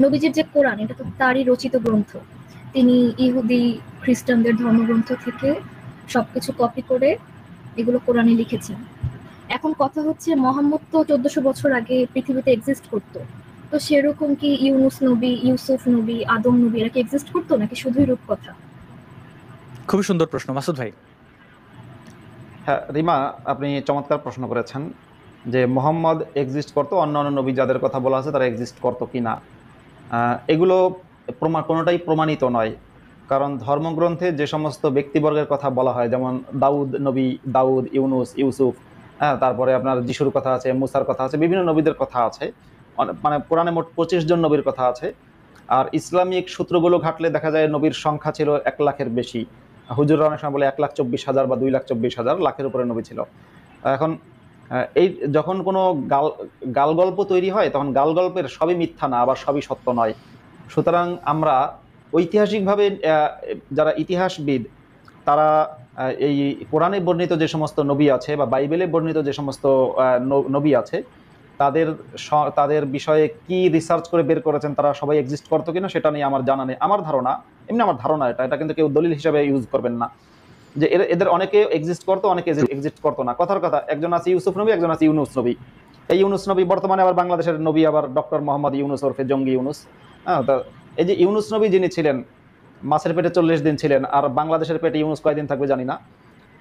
নবীজির যে কোরআন, এটা তো তারই রচিত গ্রন্থ। তিনি ইহুদি খ্রিস্টানদের ধর্মগ্রন্থ থেকে সবকিছু কপি করে এগুলো কোরআনে লিখেছেন। এখন কথা হচ্ছে, মুহাম্মদ তো 1400 বছর আগে পৃথিবীতে এক্সিস্ট করতো, তো সেরকম কি ইউনুস নবী, ইউসুফ নবী, আদম নবী এরা কি এক্সিস্ট করতো, নাকি শুধুই রূপকথা? খুবই সুন্দর প্রশ্ন মাসুদ ভাই। হ্যাঁ রিমা, আপনি চমৎকার প্রশ্ন করেছেন যে মোহাম্মদ এক্সিস্ট করতো, অন্যান্য নবী যাদের কথা বলা আছে তারা এক্সিস্ট করতো কিনা। এগুলো কোনোটাই প্রমাণিত নয়। কারণ ধর্মগ্রন্থে যে সমস্ত ব্যক্তিবর্গের কথা বলা হয়, যেমন দাউদ নবী, দাউদ, ইউনুস, ইউসুফ, হ্যাঁ, তারপরে আপনার যিশুর কথা আছে, মুসার কথা আছে, বিভিন্ন নবীদের কথা আছে, মানে কোরআনে মোট 25 জন নবীর কথা আছে। আর ইসলামিক সূত্রগুলো ঘাটলে দেখা যায় নবীর সংখ্যা ছিল 1 লাখের বেশি। হুজুররা অনেক সময় বলে 1,24,000 বা 2,24,000, লাখের উপরে নবী ছিল। এখন এই যখন কোনো গাল গল্প তৈরি হয়, তখন গাল গল্পের সবই মিথ্যা না, আবার সবই সত্য নয়। সুতরাং আমরা ঐতিহাসিকভাবে যারা ইতিহাসবিদ তারা এই কোরআনে বর্ণিত যে সমস্ত নবী আছে বা বাইবেলে বর্ণিত যে সমস্ত নবী আছে তাদের তাদের বিষয়ে কি রিসার্চ করে বের করেছেন, তারা সবাই এক্সিস্ট করতো কিনা সেটা নিয়ে আমার জানা নেই। আমার ধারণা, এমনি আমার ধারণা, এটা কিন্তু কেউ দলিল হিসাবে ইউজ করবেন না, যে এদের অনেকে এক্সিস্ট করতো, অনেকে এক্সিস্ট করতো না। কথার কথা, একজন আছে ইউসুফ নবী, একজন আছে ইউনুস নবী। এই ইউনুস নবী বর্তমানে আবার বাংলাদেশের নবী, আবার ডক্টর মোহাম্মদ ইউনুস ওরফে জঙ্গি ইউনুস। হ্যাঁ, এই যে ইউনুস নবী যিনি ছিলেন, মাছের পেটে 40 দিন ছিলেন, আর বাংলাদেশের পেটে ইউনুস কয়দিন থাকবে জানি না।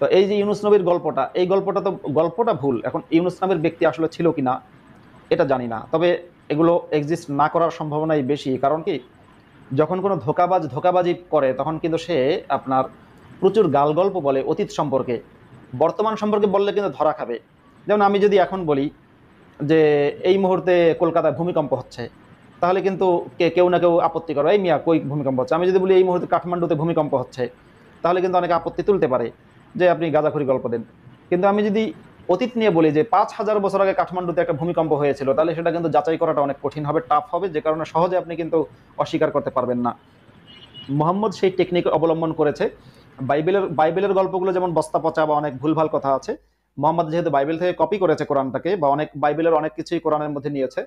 তো এই যে ইউনুস নবীর গল্পটা, এই গল্পটা ভুল। এখন ইউনুস নামের ব্যক্তি আসলে ছিল কিনা এটা জানি না, তবে এগুলো এক্সিস্ট না করার সম্ভাবনাই বেশি। কারণ কি, যখন কোনো ধোকাবাজি করে তখন কিন্তু সে আপনার প্রচুর গালগল্প বলে অতীত সম্পর্কে, বর্তমান সম্পর্কে বললে কিন্তু ধরা খাবে। যেমন আমি যদি এখন বলি যে এই মুহূর্তে কলকাতায় ভূমিকম্প হচ্ছে, তাহলে কিন্তু কেউ না কেউ আপত্তি করবে, এই মিয়া কই ভূমিকম্প হচ্ছে। আমি যদি বলি এই মুহূর্তে কাঠমান্ডুতে ভূমিকম্প হচ্ছে, তাহলে কিন্তু অনেকে আপত্তি তুলতে পারে যে আপনি গাঁজাখুরি গল্প দেন। কিন্তু আমি যদি অতীত নিয়ে বলি যে 5000 বছর আগে কাঠমান্ডুতে একটা ভূমিকম্প হয়েছিল, তাহলে সেটা কিন্তু যাচাই করাটা অনেক কঠিন হবে, টাফ হবে, যে কারণে সহজে আপনি কিন্তু অস্বীকার করতে পারবেন না। মুহাম্মদ সেই টেকনিক অবলম্বন করেছে। বাইবেলের গল্পগুলো যেমন বস্তা পচা বা অনেক ভুলভাল কথা আছে, মুহাম্মদ যেহেতু বাইবেল থেকে কপি করেছে কোরআনটাকে, বা বাইবেলের অনেক কিছুই কোরআনের মধ্যে নিয়েছে,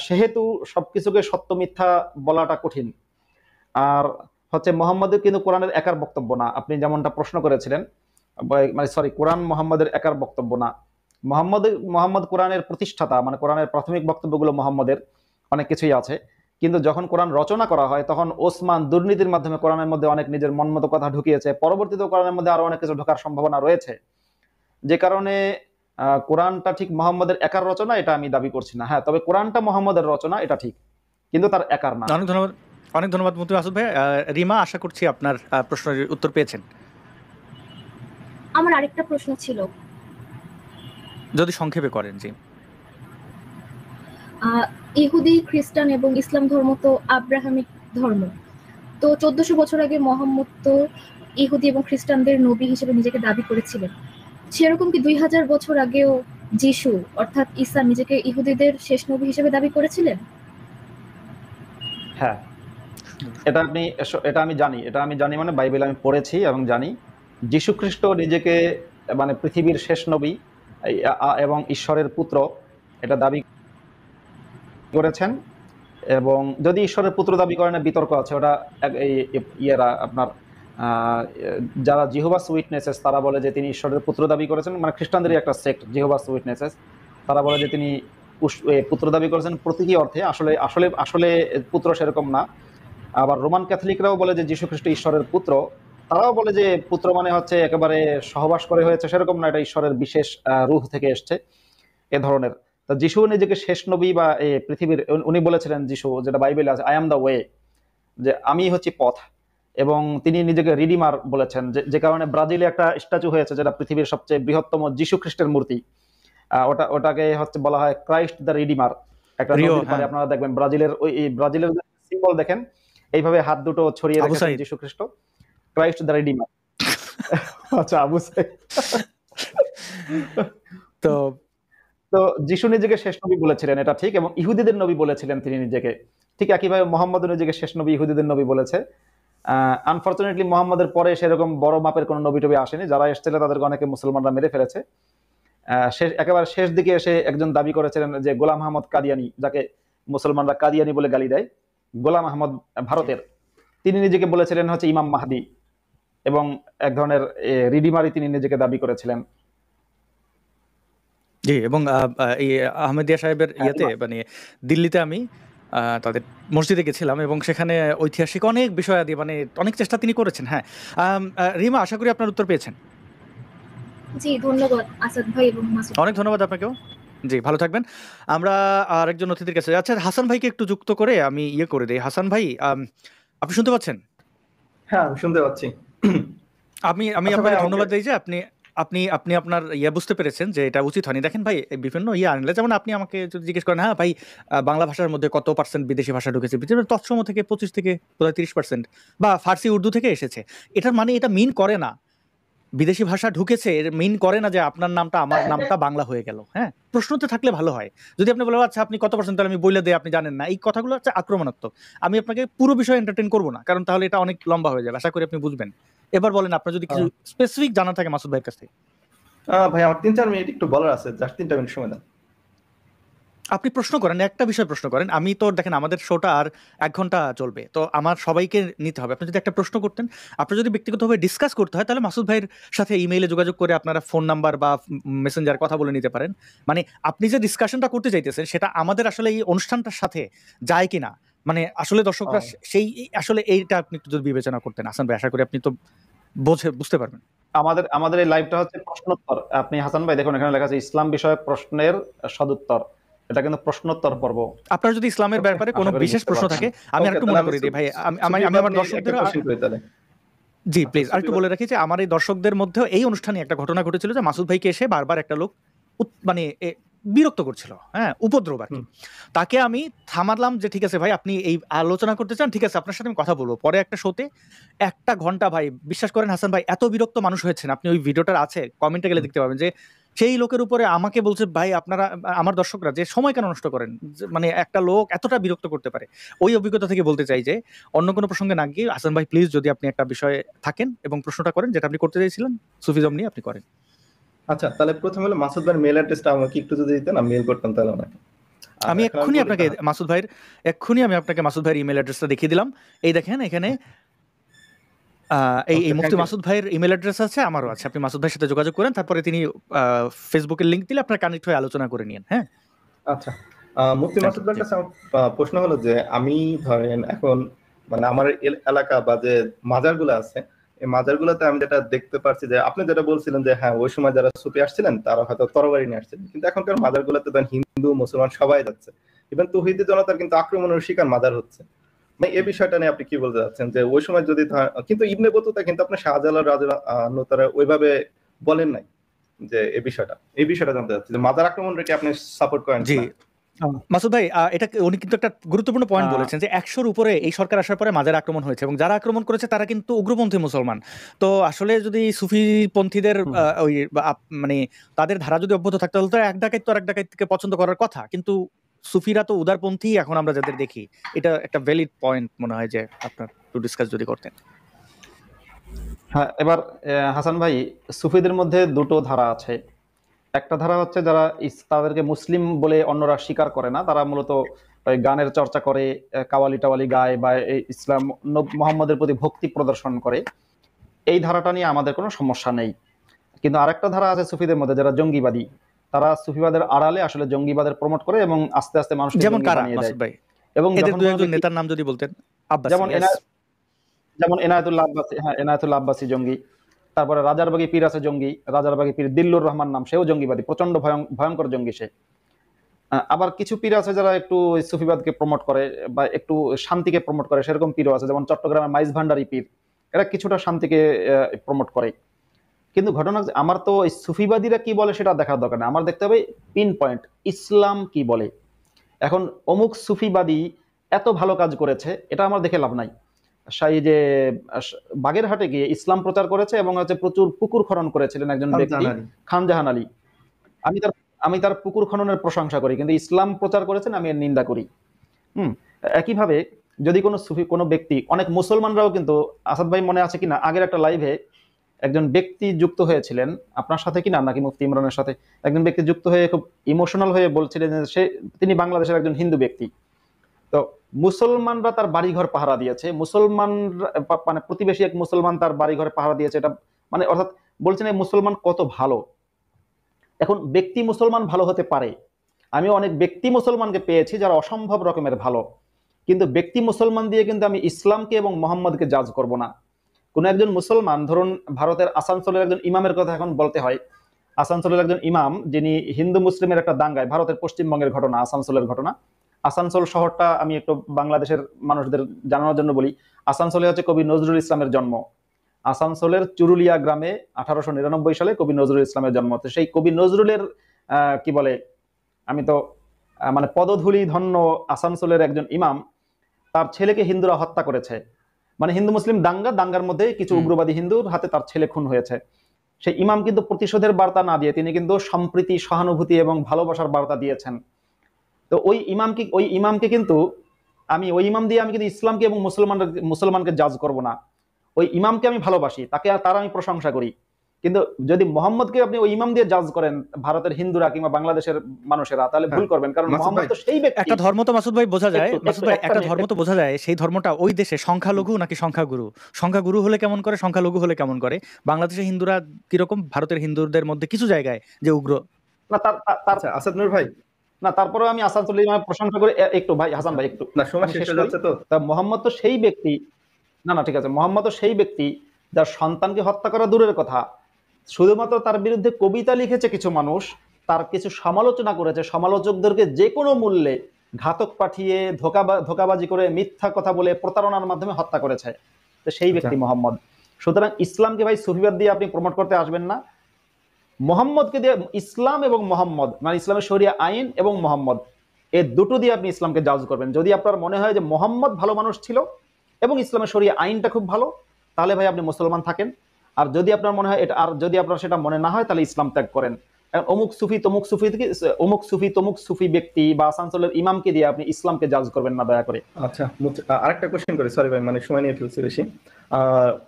সেহেতু সবকিছুকে সত্য মিথ্যা বলাটা কঠিন। আর হচ্ছে মুহাম্মদের কিন্তু কোরআনের একার বক্তব্য না, আপনি যেমনটা প্রশ্ন করেছিলেন, মানে সরি, কোরআন মুহাম্মদের একার বক্তব্য না। মুহাম্মদ কোরআনের প্রতিষ্ঠাতা, মানে কোরআনের প্রাথমিক বক্তব্যগুলো মুহাম্মদের অনেক কিছুই আছে। কিন্তু যখন কোরআন রচনা করা হয় তখন ওসমান দুর্নীতির মাধ্যমে কোরআনের মধ্যে অনেক নিজের মনমতো কথা ঢুকিয়েছে। পরবর্তীতে কোরআনের মধ্যে আরো অনেক কিছু ঢোকার সম্ভাবনা রয়েছে, যে কারণে কোরআনটা ঠিক মুহাম্মদের একার রচনা এটা আমি দাবি করছি না। হ্যাঁ, তবে কোরআনটা মুহাম্মদের রচনা এটা ঠিক, কিন্তু তার একার না। অনেক ধন্যবাদ মুফতি মাসুদ ভাই। রিমা, আশা করছি আপনার প্রশ্নের উত্তর পেয়েছেন। আমার আরেকটা প্রশ্ন ছিল, যদি সংক্ষেপে করেন। জি। ইহুদি, খ্রিস্টান এবং ইসলাম ধর্ম তো আব্রাহামিক ধর্ম। তো 1400 বছর আগে মুহাম্মদ তো ইহুদি এবং খ্রিস্টানদের নবী হিসেবে নিজেকে দাবি করেছিলেন। সেরকম কি 2000 বছর আগেও যিশু অর্থাৎ ঈসা নিজেকে ইহুদিদের শেষ নবী হিসেবে দাবি করেছিলেন? হ্যাঁ, এটা আমি জানি, মানে বাইবেল আমি পড়েছি এবং জানি। যীশু খ্রিস্ট নিজেকে মানে পৃথিবীর শেষ নবী এবং ঈশ্বরের পুত্র এটা দাবি করেছেন। এবং যদি ঈশ্বরের পুত্র দাবি করেন, বিতর্ক আছে, ওটা ইয়েরা আপনার যারা জিহোভাস উইটনেসেস তারা বলে যে তিনি ঈশ্বরের পুত্র দাবি করেছেন, মানে খ্রিস্টানদেরই একটা সেক্ট জিহোভাস উইটনেসেস, তারা বলে যে তিনি পুত্র দাবি করেছেন প্রতীকী অর্থে, আসলে আসলে আসলে পুত্র সেরকম না। আবার রোমান ক্যাথলিকরাও বলে যে যীশু খ্রিস্ট ঈশ্বরের পুত্র, তারাও বলে যে পুত্র মানে হচ্ছে একেবারে সহবাস করে হয়েছে, সেরকম না, এটা ঈশ্বরের বিশেষ রূহ থেকে এসছে, এ ধরনের। তা যিশু নিজেকে শেষ নবী বা পৃথিবীর, উনি বলেছিলেন যিশু, যেটা বাইবেলে আছে, আই অ্যাম দ্য ওয়ে, যে আমি হচ্ছি পথ। এবং তিনি নিজেকে রিডিমার বলেছেন, যে কারণে ব্রাজিলে একটা স্ট্যাচু হয়েছে যেটা পৃথিবীর সবচেয়ে বৃহত্তম যীশু খ্রিস্টের মূর্তি, ওটাকে হচ্ছে বলা হয় ক্রাইস্ট দ্য রিডিমার। একটা নদীর পাড়ে আপনারা দেখবেন ব্রাজিলের সিম্বল দেখেন, এইভাবে হাত দুটো ছড়িয়ে রেখেছেন যীশু খ্রিস্ট, ক্রাইস্ট দ্য রিডিমার। আচ্ছা, আবু সাইদ। তো যিশু নিজেকে শেষ নবী বলেছিলেন, এটা ঠিক, এবং ইহুদিদের নবী বলেছিলেন তিনি নিজেকে। ঠিক একইভাবে মুহাম্মদ নিজেকে শেষ নবী, ইহুদিদের নবী বলেছে। আনফরচুনেটলি মুহাম্মদের পরে সেরকম বড় মাপের কোনো নবী টবী আসেনি, যারা এসেছিল তাদেরকে অনেকে মুসলমানরা মেরে ফেলেছে। একেবারে শেষ দিকে এসে একজন দাবি করেছিলেন যে গোলাম আহমদ কাদিয়ানি, যাকে মুসলমানরা কাদিয়ানি বলে গালি দেয়, গোলাম আহমদ ভারতের, তিনি নিজেকে বলেছিলেন হচ্ছে ইমাম মাহদি, এবং এক ধরনের রিডিমারি তিনি নিজেকে দাবি করেছিলেন। জি, এবং এই আহমেদিয়া সাহেবের ইয়েতে, মানে দিল্লিতে আমি তাদের মসজিদে গেছিলাম এবং সেখানে ঐতিহাসিক অনেক বিষয়াদি, মানে অনেক চেষ্টা তিনি করেছেন। হ্যাঁ, রিমা, আশা করি আপনার উত্তর পেয়েছেন। জি, ধন্যবাদ আসাদ ভাই এবং মাসুদ। অনেক ধন্যবাদ আপনাকেও। জি, ভালো থাকবেন। আমরা আরেকজন অতিথির কাছে, আচ্ছা হাসান ভাইকে একটু যুক্ত করে আমি ইয়ে করে দিই। হাসান ভাই, আপনি শুনতে পাচ্ছেন? হ্যাঁ, আমি শুনতে পাচ্ছি। আমি আপনাকে ধন্যবাদ দিই যে আপনি আপনার বুঝতে পেরেছেন যে এটা উচিত হয়নি। দেখেন ভাই, বিভিন্ন আনলে, যেমন আপনি আমাকে যদি জিজ্ঞেস করেন, হ্যাঁ ভাই বাংলা ভাষার মধ্যে কত % বিদেশি ভাষা ঢুকেছে, তৎসম থেকে 25 থেকে 30% বা ফার্সি উর্দু থেকে এসেছে, এটার মানে এটা মিন করে না বিদেশি ভাষা ঢুকেছে এর মিন করে না যে আপনার নামটা আমার নামটা বাংলা হয়ে গেল। হ্যাঁ, প্রশ্নতে থাকলে ভালো হয়। যদি আপনি বলেন আচ্ছা আপনি কত পার্সেন্ট, তাহলে আমি বলে দেই আপনি জানেন না, এই কথাগুলো হচ্ছে আক্রমণাত্মক। আমি আপনাকে পুরো বিষয় এন্টারটেইন করব না, কারণ তাহলে এটা অনেক লম্বা হয়ে যাবে। আশা করি আপনি বুঝবেন। এবার বলেন আপনার যদি কিছু স্পেসিফিক জানা থাকে মাসুদ ভাইয়ের কাছ থেকে। ভাই আমার 3-4 মিনিট একটু বলার আছে, জাস্ট 3টা মিনিট সময় দেন। আপনি প্রশ্ন করেন, একটা বিষয় প্রশ্ন করেন। আমি তো দেখেন আমাদের শোটা আর 1 ঘন্টা চলবে, তো আমার সবাইকে নিতে হবে। আপনি যদি একটা প্রশ্ন করতেন, আপনার যদি ব্যক্তিগতভাবে ডিসকাস করতে হয়, তাহলে মাসুদ ভাইয়ের সাথে ইমেইলে যোগাযোগ করে আপনারা ফোন নাম্বার বা মেসেঞ্জার কথা বলে নিতে পারেন। মানে আপনি যে ডিসকাশনটা করতে চাইতেছেন সেটা আমাদের আসলে এই অনুষ্ঠানটার সাথে যায় কিনা, মানে আসলে দর্শকরা সেই আসলে এইটা আপনি একটু যদি বিবেচনা করতেন হাসান ভাই, আশা করি আপনি তো বুঝতে পারবেন। আমাদের এই লাইভটা হচ্ছে প্রশ্নোত্তর। আপনি হাসান ভাই দেখুন এখানে লেখা আছে ইসলাম বিষয়ক প্রশ্নের সদুত্তর। এটা কিন্তু প্রশ্নোত্তর পর্ব। আপনার যদি ইসলামের ব্যাপারে কোনো আশা করি বিশেষ বুঝতে প্রশ্ন পারছেন। থাকে, আমি আরেকটু মনে করি দিই ভাই, আমি আমার দর্শকদের, জি প্লিজ আরেকটু বলে রাখি যে আমার এই দর্শকদের মধ্যেও এই অনুষ্ঠানে একটা ঘটনা ঘটেছিল যে মাসুদ ভাইকে এসে বারবার একটা লোক মানে বিরক্ত করছিল, হ্যাঁ, উপদ্রব আর কি। তাকে আমি থামালাম যে ঠিক আছে ভাই, আপনি এই আলোচনা করতে চান, ঠিক আছে আপনার সাথে আমি কথা বলবো। পরে একটা শোতে 1 ঘন্টা ভাই, বিশ্বাস করেন হাসান ভাই, এত বিরক্ত মানুষ হয়েছেন, আপনি ওই ভিডিওটার আছে কমেন্টে গেলে দেখতে পাবেন যে সেই লোকের উপরে আমাকে বলছে ভাই আপনারা, আমার দর্শকরা, যে সময় কেন নষ্ট করেন, মানে একটা লোক এতটা বিরক্ত করতে পারে। ওই অভিজ্ঞতা থেকে বলতে চাই যে অন্য কোনো প্রসঙ্গে না গিয়ে হাসান ভাই প্লিজ যদি আপনি একটা বিষয়ে থাকেন এবং প্রশ্নটা করেন যেটা আপনি করতে চাইছিলেন সুফিজম নিয়ে, আপনি করেন। আচ্ছা, তাহলে প্রথমে হলো মাসুদ ভাইয়ের মেল অ্যাড্রেসটা আমাকে একটু যদি দিতেন, আমি মেল করতাম তাহলে ওনাকে। আমি এক্ষুনি আপনাকে মাসুদ ভাইয়ের ইমেল অ্যাড্রেসটা দেখিয়ে দিলাম। এই দেখেন এখানে এই মুফতি মাসুদ ভাইয়ের ইমেল অ্যাড্রেস আছে, আমারও আছে। আপনি মাসুদ ভাইয়ের সাথে যোগাযোগ করেন, তারপরে তিনি ফেসবুকের লিংক দিলে আপনারা কানেক্ট হয়ে আলোচনা করে নিন। হ্যাঁ, আচ্ছা, মুফতি মাসুদ ভাইয়ের কাছে আমার প্রশ্ন হলো যে আমি ধরেন এখন মানে আমার এলাকা বা যে মাজারগুলো আছে, এই মাজারগুলোতে আমি যেটা দেখতে পাচ্ছি যে আপনি যেটা বলছিলেন যে হ্যাঁ ওই সময় যারা সুফি আসছিলেন তারা হয়তো তরবারি নিয়ে আসছিলেন, কিন্তু এখনকার মাজারগুলোতে ধরেন হিন্দু মুসলমান সবাই যাচ্ছে, ইভেন তৌহিদি জনতার কিন্তু আক্রমণের শিকার মাজার হচ্ছে। মানে এই বিষয়টা নিয়ে আপনি কি বলতে চাচ্ছেন যে ওই সময় যদি কিন্তু ইবনে বতুতা কিন্তু আপনার শাহজালাল রাজা ওইভাবে বলেন নাই যে এই বিষয়টা জানতে চাচ্ছি যে মাজার আক্রমণ রেখে আপনি সাপোর্ট করেন। জি মাসুদ ভাই, এটা উনি কিন্তু একটা গুরুত্বপূর্ণ পয়েন্ট বলেছেন যে 100-র উপরে এই সরকার আসার পরে মাজার আক্রমণ হয়েছে, এবং যারা আক্রমণ করেছে তারা কিন্তু উগ্রপন্থী মুসলমান। তো আসলে যদি সুফি পন্থীদের ওই মানে তাদের ধারা যদি অব্যাহত থাকতে হলে তো এক ডাকাত থেকে পছন্দ করার কথা, কিন্তু সুফিরা তো উদারপন্থী এখন আমরা যাদের দেখি। এটা একটা ভ্যালিড পয়েন্ট মনে হয় যে আপনার একটু ডিসকাস যদি করতেন। হ্যাঁ, এবার হাসান ভাই, সুফিদের মধ্যে 2টো ধারা আছে। একটা ধারা হচ্ছে যারা তাদেরকে মুসলিম বলে অন্যরা স্বীকার করে না, তারা মূলত ওই গানের চর্চা করে, কাওয়ালি টাওয়ালি গায় বা ইসলাম মোহাম্মদের প্রতি ভক্তি প্রদর্শন করে। এই ধারাটা নিয়ে আমাদের কোনো সমস্যা নেই। কিন্তু আরেকটা ধারা আছে সুফিদের মধ্যে যারা জঙ্গিবাদী, তারা সুফিবাদের আড়ালে আসলে জঙ্গিবাদের প্রমোট করে এবং আস্তে আস্তে মানুষকে যেমন জঙ্গি কারা বানিয়ে দেয়। মাসুদ ভাই, এবং এদের দুই একজন নেতার নাম যদি বলতেন। যেমন এনায়েতুল্লাহ আব্বাসী, হ্যাঁ এনায়েতুল্লাহ আব্বাসী জঙ্গি। তারপরে রাজারবাগী পীর আছে জঙ্গি, রাজারবাগী পীর দিল্লুর রহমান নাম, সেও জঙ্গিবাদী, প্রচন্ড ভয়ঙ্কর জঙ্গি সে। আবার কিছু পীর আছে যারা একটু সুফিবাদকে প্রমোট করে বা একটু শান্তিকে প্রমোট করে, সেরকম পীরও আছে, যেমন চট্টগ্রামের মাইজ ভান্ডারী পীর, এরা কিছুটা শান্তিকে প্রমোট করে। কিন্তু ঘটনা আমার তো সুফিবাদীরা কি বলে সেটা দেখার দরকার নেই, আমার দেখতে হবে পিন পয়েন্ট ইসলাম কি বলে। এখন অমুক সুফিবাদী এত ভালো কাজ করেছে, এটা আমার দেখে লাভ নাই। সেই যে বাগেরহাটে গিয়ে ইসলাম প্রচার করেছে এবং হচ্ছে প্রচুর পুকুর খনন করেছিলেন একজন ব্যক্তি, খান জাহান আলী। আমি তার পুকুর খননের প্রশংসা করি, কিন্তু ইসলাম প্রচার করেছেন আমি এর নিন্দা করি। একইভাবে যদি কোনো সুফি কোনো ব্যক্তি, অনেক মুসলমানরাও কিন্তু, আসাদ ভাই মনে আছে কিনা আগের একটা লাইভে একজন ব্যক্তি যুক্ত হয়েছিলেন আপনার সাথে কিনা, নাকি মুফতি ইমরানের সাথে, একজন ব্যক্তি যুক্ত হয়ে খুব ইমোশনাল হয়ে বলছিলেন যে তিনি বাংলাদেশের একজন হিন্দু ব্যক্তি। তো মুসলমানরা তার বাড়িঘর পাহারা দিয়েছে, মুসলমান মানে প্রতিবেশী এক মুসলমান তার বাড়িঘরে পাহারা দিয়েছে, এটা মানে অর্থাৎ বলছেন এই মুসলমান কত ভালো। এখন ব্যক্তি মুসলমান ভালো হতে পারে, আমি অনেক ব্যক্তি মুসলমানকে পেয়েছি যারা অসম্ভব রকমের ভালো, কিন্তু ব্যক্তি মুসলমান দিয়ে কিন্তু আমি ইসলামকে এবং মোহাম্মদকে জাজ করব না। কোন একজন মুসলমান, ধরুন ভারতের আসানসোলের একজন ইমামের কথা এখন বলতে হয়, আসানসোলের একজন ইমাম যিনি হিন্দু মুসলিমের একটা দাঙ্গায়, ভারতের পশ্চিমবঙ্গের ঘটনা, আসানসোলের ঘটনা। আসানসোল শহরটা আমি একটু বাংলাদেশের মানুষদের জানানোর জন্য বলি, আসানসোলে হচ্ছে কবি নজরুল ইসলামের জন্ম। আসানসোলের চুরুলিয়া গ্রামে 1899 সালে কবি নজরুল ইসলামের জন্ম। তো সেই কবি নজরুলের কি বলে, আমি তো মানে পদধূলি ধন্য আসানসোলের একজন ইমাম, তার ছেলেকে হিন্দুরা হত্যা করেছে। মানে হিন্দু মুসলিম দাঙ্গার মধ্যে কিছু উগ্রবাদী হিন্দুর হাতে তার ছেলে খুন হয়েছে। সেই ইমাম কিন্তু প্রতিশোধের বার্তা না দিয়ে তিনি কিন্তু সম্প্রীতি, সহানুভূতি এবং ভালোবাসার বার্তা দিয়েছেন। তো ওই ইমামকে কিন্তু ওই ইমাম দিয়ে আমি কিন্তু ইসলামকে এবং মুসলমানকে জাজ করব না। ওই ইমামকে আমি ভালোবাসি, তার আমি প্রশংসা করি। কিন্তু যদি মোহাম্মদকে আপনি ওই ইমাম দিয়ে জাজ করেন ভারতের হিন্দুরা কিংবা বাংলাদেশের মানুষেরা, তাহলে ভুল করবেন। কারণ মোহাম্মদ তো সেই ব্যক্তি। একটা ধর্ম তো মাসুদ ভাই বোঝা যায়, মাসুদ ভাই একটা ধর্ম তো বোঝা যায়, সেই ধর্মটা ওই দেশে সংখ্যালঘু নাকি সংখ্যাগুরু, সংখ্যাগুরু হলে কেমন করে, সংখ্যালঘু হলে কেমন করে। বাংলাদেশের হিন্দুরা কিরকম, ভারতের হিন্দুদের মধ্যে কিছু জায়গায় যে উগ্র। না আচ্ছা আসাদ নূর ভাই, না তারপরেও আমি আসাদুল্লাহ ইমামের প্রশংসা করে একটু ভাই হাসান ভাই একটু না সময় শেষ হয়ে যাচ্ছে তো। তা মোহাম্মদ তো সেই ব্যক্তি, না ঠিক আছে, মোহাম্মদ তো সেই ব্যক্তি যার সন্তানকে হত্যা করা দূরের কথা, শুধুমাত্র তার বিরুদ্ধে কবিতা লিখেছে কিছু মানুষ, তার কিছু সমালোচনা করেছে, সমালোচকদেরকে যে কোনো মূল্যে ঘাতক পাঠিয়ে ধোকাবাজি করে মিথ্যা কথা বলে প্রতারণার মাধ্যমে হত্যা করেছে। তো সেই ব্যক্তি মোহাম্মদ। সুতরাং ইসলামকে ভাই সুফিবাদ দিয়ে আপনি প্রমোট করতে আসবেন না। মোহাম্মদকে দিয়ে ইসলাম এবং মোহাম্মদ মানে ইসলামের শরিয়া আইন এবং মোহাম্মদ এই দুটো দিয়ে আপনি ইসলামকে জাজ করবেন। যদি আপনার মনে হয় যে মোহাম্মদ ভালো মানুষ ছিল এবং ইসলামের শরিয়া আইনটা খুব ভালো, তাহলে ভাই আপনি মুসলমান থাকেন। আর যদি আপনার মনে হয় এটা, আর যদি আপনার সেটা মনে না হয়, তাহলে ইসলাম ত্যাগ করেন। অমুক সুফি তমুক সুফি ব্যক্তি বা আসানসোলের ইমামকে দিয়ে আপনি ইসলামকে জাজ করবেন না দয়া করে। আচ্ছা আরেকটা কোশ্চেন করি, সরি ভাই মানে সময় নিয়ে ফেলছি বেশি।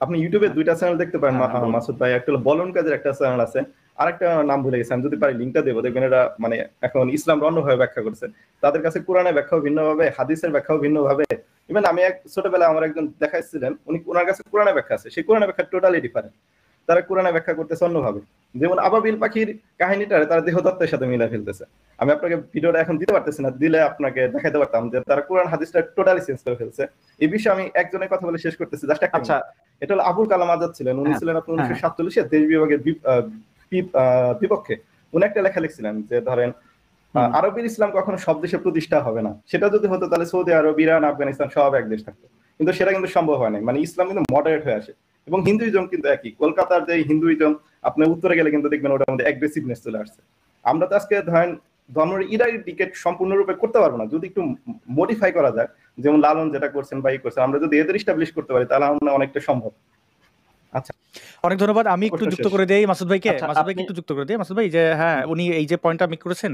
আপনি ইউটিউবে দুইটা চ্যানেল দেখতে পারেন মাসুদ ভাই, একটা হলো বলন কাজের একটা চ্যানেল আছে, আরেকটা নাম ভুলে গেছি, আমি যদি পারি লিঙ্কটা দেবো, দেখবেন এরা মানে এখন ইসলাম অন্যভাবে ব্যাখ্যা করছে। তাদের কাছে কোরআনের ব্যাখ্যাও ভিন্নভাবে, হাদিসের ব্যাখ্যাও ভিন্নভাবে। ইভেন আমি ছোটবেলায় আমার একজন দেখাইছিলেন, ওনার কাছে কোরআনের ব্যাখ্যা আছে, সেই কোরআনের ব্যাখ্যা টোটালি ডিফারেন্ট। তারা কোরআনে ব্যাখ্যা করতেছে অন্যভাবে। যেমন আবাবিল পাখির কাহিনীটা তারা দেহতত্ত্বের সাথে মিলে ফেলতেছে। আমি আপনাকে ভিডিওটা এখন দিতে পারতেছি না, দিলে আপনাকে দেখাতে পারতাম যে তারা কোরআন হাদিসটা টোটালি চেঞ্জ করে ফেলছে। এই বিষয়ে আমি একজনের কথা বলে শেষ করতেছি, জাস্ট একটা। আচ্ছা, এটা হলো আবুল কালাম আজাদ ছিলেন, উনি ছিলেন আপনার 1947-এ দেশ বিভাগের বিপক্ষে। উনি একটা লেখা লিখছিলেন যে ধরেন আরবের ইসলাম কখনো সব দেশে প্রতিষ্ঠা হবে না। সেটা যদি হতো তাহলে সৌদি আরব, ইরান, আফগানিস্তান সব এক দেশ থাকতো, কিন্তু সেটা কিন্তু সম্ভব হয় না। মানে ইসলাম কিন্তু মডারেট হয়ে আসে। এবং হিন্দুইজম কিন্তু একই, কলকাতার যে হিন্দুইজম আপনার উত্তরে গেলে কিন্তু দেখবেন ওটার মধ্যে অ্যাগ্রেসিভনেস চলে আসছে। আমরা তো আজকে ধরেন ধর্মের ইরাডিকেট সম্পূর্ণরূপে করতে পারবো না, যদি একটু মডিফাই করা যায়, যেমন লালন যেটা করছেন বা করছেন, আমরা যদি এদের এস্টাবলিশ করতে পারি তাহলে আমরা অনেকটা সম্ভব। আচ্ছা অনেক ধন্যবাদ। আমি একটু যুক্ত করে দেই মাসুদ ভাইকে, মাসুদ ভাইকে একটু যুক্ত করে দেই। মাসুদ ভাই যে হ্যাঁ, উনি এই যে পয়েন্টটা মেক করেছেন,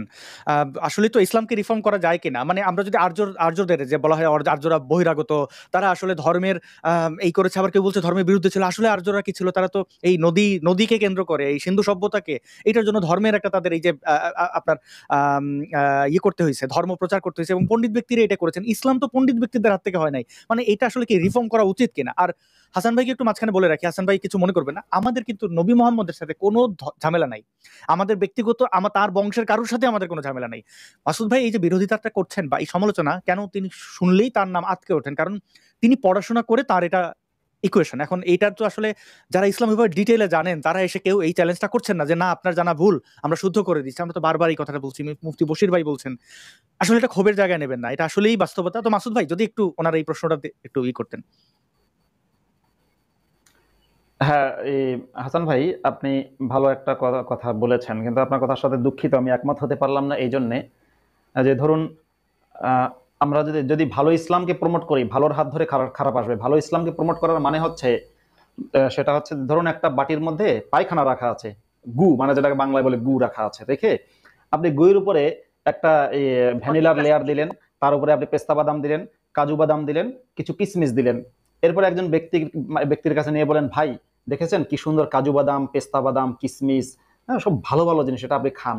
আসলে তো ইসলামকে রিফর্ম করা যায় কিনা, মানে আমরা যদি আর্যদের যে বলা হয় আর্যরা বহিরাগত, তারা আসলে ধর্মের এই করেছে, আবার কেউ বলছে ধর্মের বিরুদ্ধে ছিল। আসলে আর্যরা কি ছিল, তারা তো এই নদীকে কেন্দ্র করে এই সিন্ধু সভ্যতাকে, এটার জন্য ধর্মের একটা তাদের এই যে আপনার ইয়ে করতে হয়েছে, ধর্ম প্রচার করতে হয়েছে, এবং পণ্ডিত ব্যক্তিরা এটা করেছেন। ইসলাম তো পণ্ডিত ব্যক্তিদের হাত থেকে হয় নাই, মানে এটা আসলে কি রিফর্ম করা উচিত কিনা। আর হাসান ভাইকে একটু মাঝখানে বলে রাখি, হাসান ভাই কিছু মনে করবেন না, আমাদের কিন্তু নবী মোহাম্মদের সাথে কোনো ঝামেলা নাই, আমাদের ব্যক্তিগত তার বংশের কারোর সাথে আমাদের কোনো ঝামেলা নাই। মাসুদ ভাই এই যে বিরোধিতাটা করছেন বা এই সমালোচনা, কেন তিনি শুনলেই তার নাম আটকে ওঠেন, কারণ তিনি পড়াশোনা করে তার এটা ইকুয়েশন। এখন এইটা তো আসলে যারা ইসলাম বিভাগ ডিটেইলে জানেন, তারা এসে কেউ এই চ্যালেঞ্জটা করছেন না যে না আপনার জানা ভুল, আমরা শুদ্ধ করে দিচ্ছি। আমরা তো বারবার এই কথাটা বলছি, মুফতি বশির ভাই বলছেন। আসলে এটা ক্ষোভের জায়গায় নেবেন না, এটা আসলেই বাস্তবতা। তো মাসুদ ভাই যদি একটু ওনার এই প্রশ্নটা একটু করতেন। হ্যাঁ, হাসান ভাই আপনি ভালো একটা কথা বলেছেন, কিন্তু আপনার কথার সাথে দুঃখিত, আমি একমত হতে পারলাম না। এই জন্যে যে ধরুন আমরা যদি ভালো ইসলামকে প্রমোট করি, ভালোর হাত ধরে খারাপ আসবে। ভালো ইসলামকে প্রমোট করার মানে হচ্ছে সেটা হচ্ছে ধরুন একটা বাটির মধ্যে পায়খানা রাখা আছে, গু মানে যেটাকে বাংলায় বলে গু রাখা আছে, রেখে আপনি গুয়ের উপরে একটা ভ্যানিলার লেয়ার দিলেন, তার উপরে আপনি পেস্তা বাদাম দিলেন, কাজু বাদাম দিলেন, কিছু কিশমিশ দিলেন। এরপরে একজন ব্যক্তির কাছে নিয়ে বলেন, ভাই দেখেছেন কি সুন্দর কাজু বাদাম, পেস্তা বাদাম, কিশমিশ, হ্যাঁ সব ভালো ভালো জিনিস, এটা আপনি খান।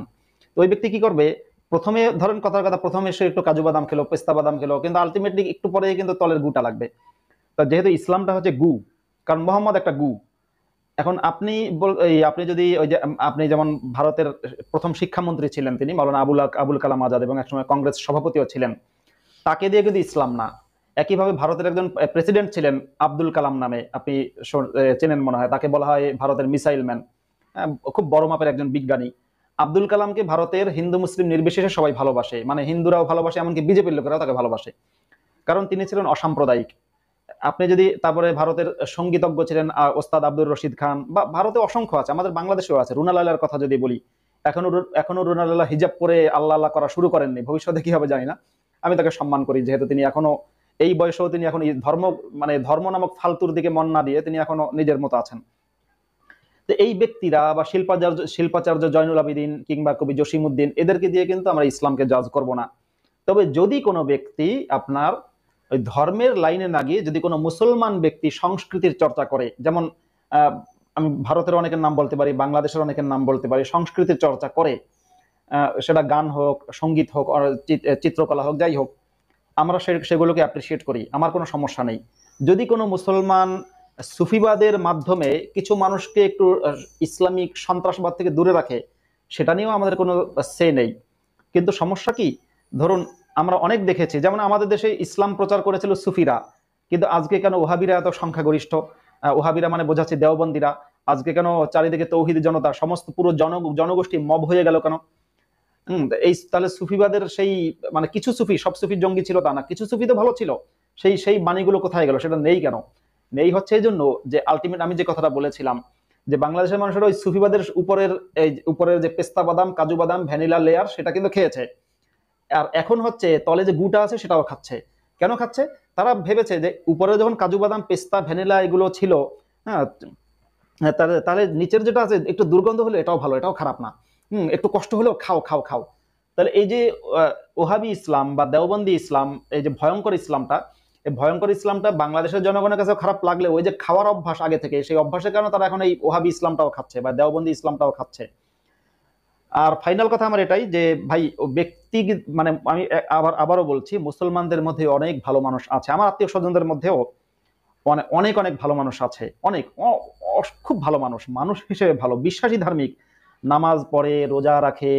তো ওই ব্যক্তি কি করবে, প্রথমে ধরেন কথার কথা, প্রথমে সে একটু কাজু বাদাম খেলো, পেস্তা বাদাম খেলো, কিন্তু আলটিমেটলি একটু পরে কিন্তু তলের গুটা লাগবে। তা যেহেতু ইসলামটা হচ্ছে গু, কারণ মোহাম্মদ একটা গু। এখন আপনি যদি ওই যে আপনি যেমন ভারতের প্রথম শিক্ষামন্ত্রী ছিলেন তিনি মাওলানা আবুল কালাম আজাদ, এবং একসময় কংগ্রেস সভাপতিও ছিলেন, তাকে দিয়ে কিন্তু ইসলাম না। একইভাবে ভারতের একজন প্রেসিডেন্ট ছিলেন আব্দুল কালাম নামে, আপনি চেনেন মনে হয়, তাকে বলা হয় ভারতের মিসাইল ম্যান, খুব বড় মাপের একজন বিজ্ঞানী। আব্দুল কালামকে ভারতের হিন্দু মুসলিম নির্বিশেষে সবাই ভালোবাসে, মানে হিন্দুরাও ভালোবাসে, এমনকি বিজেপির লোকেরাও তাকে ভালোবাসে, কারণ তিনি ছিলেন অসাম্প্রদায়িক। আপনি যদি তারপরে ভারতের সঙ্গীতজ্ঞ ছিলেন ওস্তাদ আব্দুর রশিদ খান, বা ভারতে অসংখ্য আছে, আমাদের বাংলাদেশেও আছে। রুনা লালার কথা যদি বলি, এখনো রুনা লালা হিজাব পরে আল্লাহ আল্লাহ করা শুরু করেননি, ভবিষ্যতে কি হবে জানি না। আমি তাকে সম্মান করি, যেহেতু তিনি এখনো এই বয়সেও তিনি এখন ধর্ম নামক ফালতুর দিকে মন না দিয়ে তিনি এখনো নিজের মতো আছেন। তো তো এই ব্যক্তিরা বা শিল্পাচার্য জয়নুল আবেদিন কিংবা কবি জসিমউদ্দিন এদেরকে দিয়ে কিন্তু আমরা ইসলামকে জাজ করব না। তবে যদি কোনো ব্যক্তি আপনার ওই ধর্মের লাইনে না গিয়ে যদি কোনো মুসলমান ব্যক্তি সংস্কৃতির চর্চা করে, যেমন আমি ভারতের অনেকের নাম বলতে পারি, বাংলাদেশের অনেকের নাম বলতে পারি, সংস্কৃতির চর্চা করে, সেটা গান হোক, সঙ্গীত হোক, চিত্রকলা হোক, যাই হোক, আমরা সেগুলোকে অ্যাপ্রিসিয়েট করি, আমার কোনো সমস্যা নেই। যদি কোনো মুসলমান সুফিবাদের মাধ্যমে কিছু মানুষকে একটু ইসলামিক সন্ত্রাসবাদ থেকে দূরে রাখে, সেটা নিয়েও আমাদের কোনো সে নেই। কিন্তু সমস্যা কি, ধরুন আমরা অনেক দেখেছি, যেমন আমাদের দেশে ইসলাম প্রচার করেছিল সুফিরা, কিন্তু আজকে কেন ওহাবিরা এত সংখ্যাগরিষ্ঠ? ওহাবিরা মানে বোঝাচ্ছে দেওবন্দিরা, আজকে কেন চারিদিকে তৌহিদ জনতা, সমস্ত পুরো জনগোষ্ঠী মব হয়ে গেল কেন? এই তাহলে সুফিবাদের সেই মানে কিছু সুফি, সব সুফি জঙ্গি ছিল তা না, কিছু সুফি তো ভালো ছিল, সেই বাণীগুলো কোথায় গেল? সেটা নেই কেন? নেই হচ্ছে এই জন্য যে আলটিমেট আমি যে কথাটা বলেছিলাম যে বাংলাদেশের মানুষেরা ওই সুফিবাদের উপরের যে পেস্তা বাদাম, কাজু বাদাম, ভ্যানিলা লেয়ার সেটা কিন্তু খেয়েছে, আর এখন হচ্ছে তলে যে গুটা আছে সেটাও খাচ্ছে। কেন খাচ্ছে? তারা ভেবেছে যে উপরে যখন কাজু বাদাম, পেস্তা, ভ্যানিলা এগুলো ছিল, হ্যাঁ, তাহলে নিচের যেটা আছে একটু দুর্গন্ধ হলে এটাও ভালো, এটাও খারাপ না, একটু কষ্ট হলেও খাও খাও খাও। তাহলে এই যে ওহাবি ইসলাম বা দেওবন্দি ইসলাম, এই যে ভয়ঙ্কর ইসলামটা, এই ভয়ঙ্কর ইসলামটা বাংলাদেশের জনগণের কাছে খারাপ লাগলে ওই যে খাওয়ার অভ্যাস আগে থেকে, সেই অভ্যাসের কারণে তারা এখন এই ওহাবি ইসলামটাও খাচ্ছে বা দেওবন্দি ইসলামটাও খাচ্ছে। আর ফাইনাল কথা আমার এটাই যে ভাই ব্যক্তি মানে আমি আবারও বলছি, মুসলমানদের মধ্যে অনেক ভালো মানুষ আছে, আমার আত্মীয় স্বজনদের মধ্যেও অনেক অনেক ভালো মানুষ আছে, অনেক খুব ভালো মানুষ হিসেবে ভালো, বিশ্বাসী, ধার্মিক, নামাজ পড়ে, রোজা রাখে,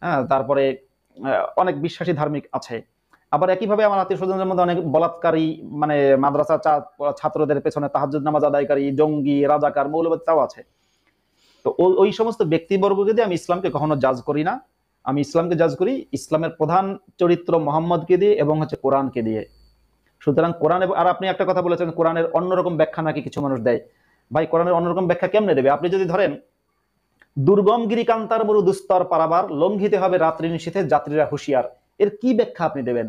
হ্যাঁ, তারপরে অনেক বিশ্বাসী ধার্মিক আছে। আবার একইভাবে আমার আত্মীয় স্বজনদের মধ্যে অনেক বলাৎকারী, মানে মাদ্রাসা ছাত্রদের পেছনে তাহাজ্জুদ নামাজ আদায়কারী, জঙ্গি, রাজাকার, মৌলবাদীরাও আছে। তো ওই সমস্ত ব্যক্তিবর্গকে দিয়ে আমি ইসলামকে কখনো জাজ করি না। আমি ইসলামকে জাজ করি ইসলামের প্রধান চরিত্র মোহাম্মদকে দিয়ে এবং হচ্ছে কোরআনকে দিয়ে। সুতরাং কোরআন, আর আপনি একটা কথা বলেছেন কোরআনের অন্যরকম ব্যাখ্যা নাকি কিছু মানুষ দেয়। ভাই কোরআনের অন্যরকম ব্যাখ্যা কেমনে দেবে? আপনি যদি ধরেন দুর্গম গিরিকান্তার মরু দুস্তর পারাবার, লঙ্ঘিতে হবে রাত্রি নিশীথে যাত্রীরা হুঁশিয়ার, এর কি ব্যাখ্যা আপনি দেবেন?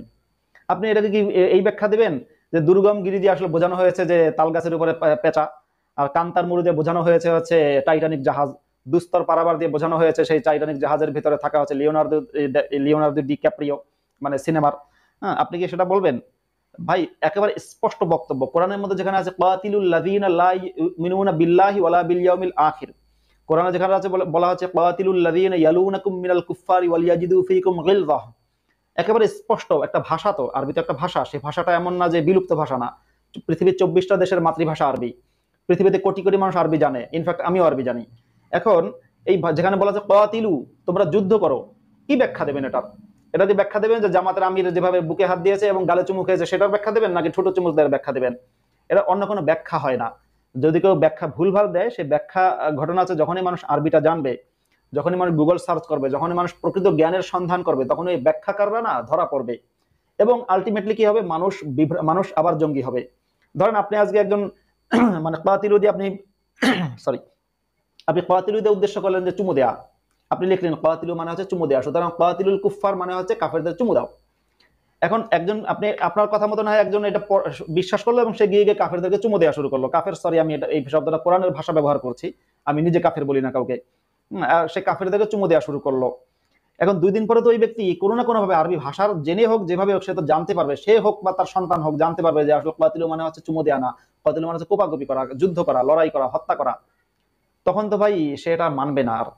আপনি এটাকে কি এই ব্যাখ্যা দেবেন যে দুর্গম গিরি দিয়ে আসলে বোঝানো হয়েছে যে তাল গাছের উপরে পেঁচা, আর কান্তার মরু দিয়ে বোঝানো হয়েছে হচ্ছে টাইটানিক জাহাজ, দুস্তর পারাবার দিয়ে বোঝানো হয়েছে সেই টাইটানিক জাহাজের ভিতরে থাকা হচ্ছে লিওনার্দো ডিক্যাপ্রিও, মানে সিনেমার। হ্যাঁ, আপনি কি সেটা বলবেন? ভাই একেবারে স্পষ্ট বক্তব্য কোরআনের মধ্যে যেখানে আছে কাতিলুল লাযিনা লা ইউমিনুনা বিল্লাহি ওয়ালা বিল ইয়াউমিল আখির, কোরআনে যেখানে আছে বলা হচ্ছে কাতিলুল লাযিনা ইয়ালুনাকুম মিনাল কুফফারি ওয়াল ইয়াজিদু ফীকুম গিলযাহ, একেবারে স্পষ্ট একটা ভাষা, তো আরবি তো একটা ভাষা, সেই ভাষাটা এমন না যে বিলুপ্ত ভাষা না, পৃথিবীর 24টা দেশের মাতৃভাষা আরবি, পৃথিবীতে কোটি কোটি মানুষ আরবি জানে, ইনফ্যাক্ট আমিও আরবি জানি। এখন এই যেখানে বলা আছে কাতিলু, তোমরা যুদ্ধ করো, কি ব্যাখ্যা দেবেন এটা? এটা কি ব্যাখ্যা দেবেন যে জামাতের আমির যেভাবে বুকে হাত দিয়েছে এবং গালে চুমু খেয়েছে সেটার ব্যাখ্যা দেবেন, নাকি ছোট চুমুক দেওয়ার ব্যাখ্যা দেবেন? এটা অন্য কোনো ব্যাখ্যা হয় না। যদি কেউ ব্যাখ্যা ভুলভাল দেয়, সেই ব্যাখ্যা ঘটনা আছে যখনই মানুষ আরবিটা জানবে, যখনই মানুষ গুগল সার্চ করবে, যখনই মানুষ প্রকৃত জ্ঞানের সন্ধান করবে, তখন ওই ব্যাখ্যাকাররা না ধরা পড়বে এবং আলটিমেটলি কি হবে, মানুষ আবার জঙ্গি হবে। ধরেন আপনি আজকে একজন মানে কাতিলু দিয়ে আপনি আপনি কাতিলু দিয়ে উদ্দেশ্য করলেন যে চুমু দেয়া, আপনি লিখলেন কাতিলু মানে হচ্ছে চুমু দেয়া, সুতরাং কাতিলুল কুফফার মানে হচ্ছে কাফেরদের চুমু দাও। এখন একজন আপনি আপনার কথা মতো না একজন এটা বিশ্বাস করলো এবং সে গিয়ে গিয়ে কাফেরদেরকে চুমু দেওয়া শুরু করলো, কাফের, সরি আমি এটা এই শব্দটা কোরআনের ভাষা ব্যবহার করছি, আমি নিজে কাফের বলি না কাউকে, সে কাফেরদেরকে চুমু দেওয়া শুরু করলো। এখন 2 দিন পরে তো ওই ব্যক্তি কোনো না কোনো ভাবে আরবি ভাষার জেনে হোক, যেভাবে হোক, সে তো জানতে পারবে, সে হোক বা তার সন্তান হোক, জানতে পারবে যে আসলে কাতিলু মানে হচ্ছে চুমু দেয়া না, কাতিলু মানে হচ্ছে কোপাকুপি করা, যুদ্ধ করা, লড়াই করা, হত্যা করা। তখন তো ভাই সে এটা মানবে না। আর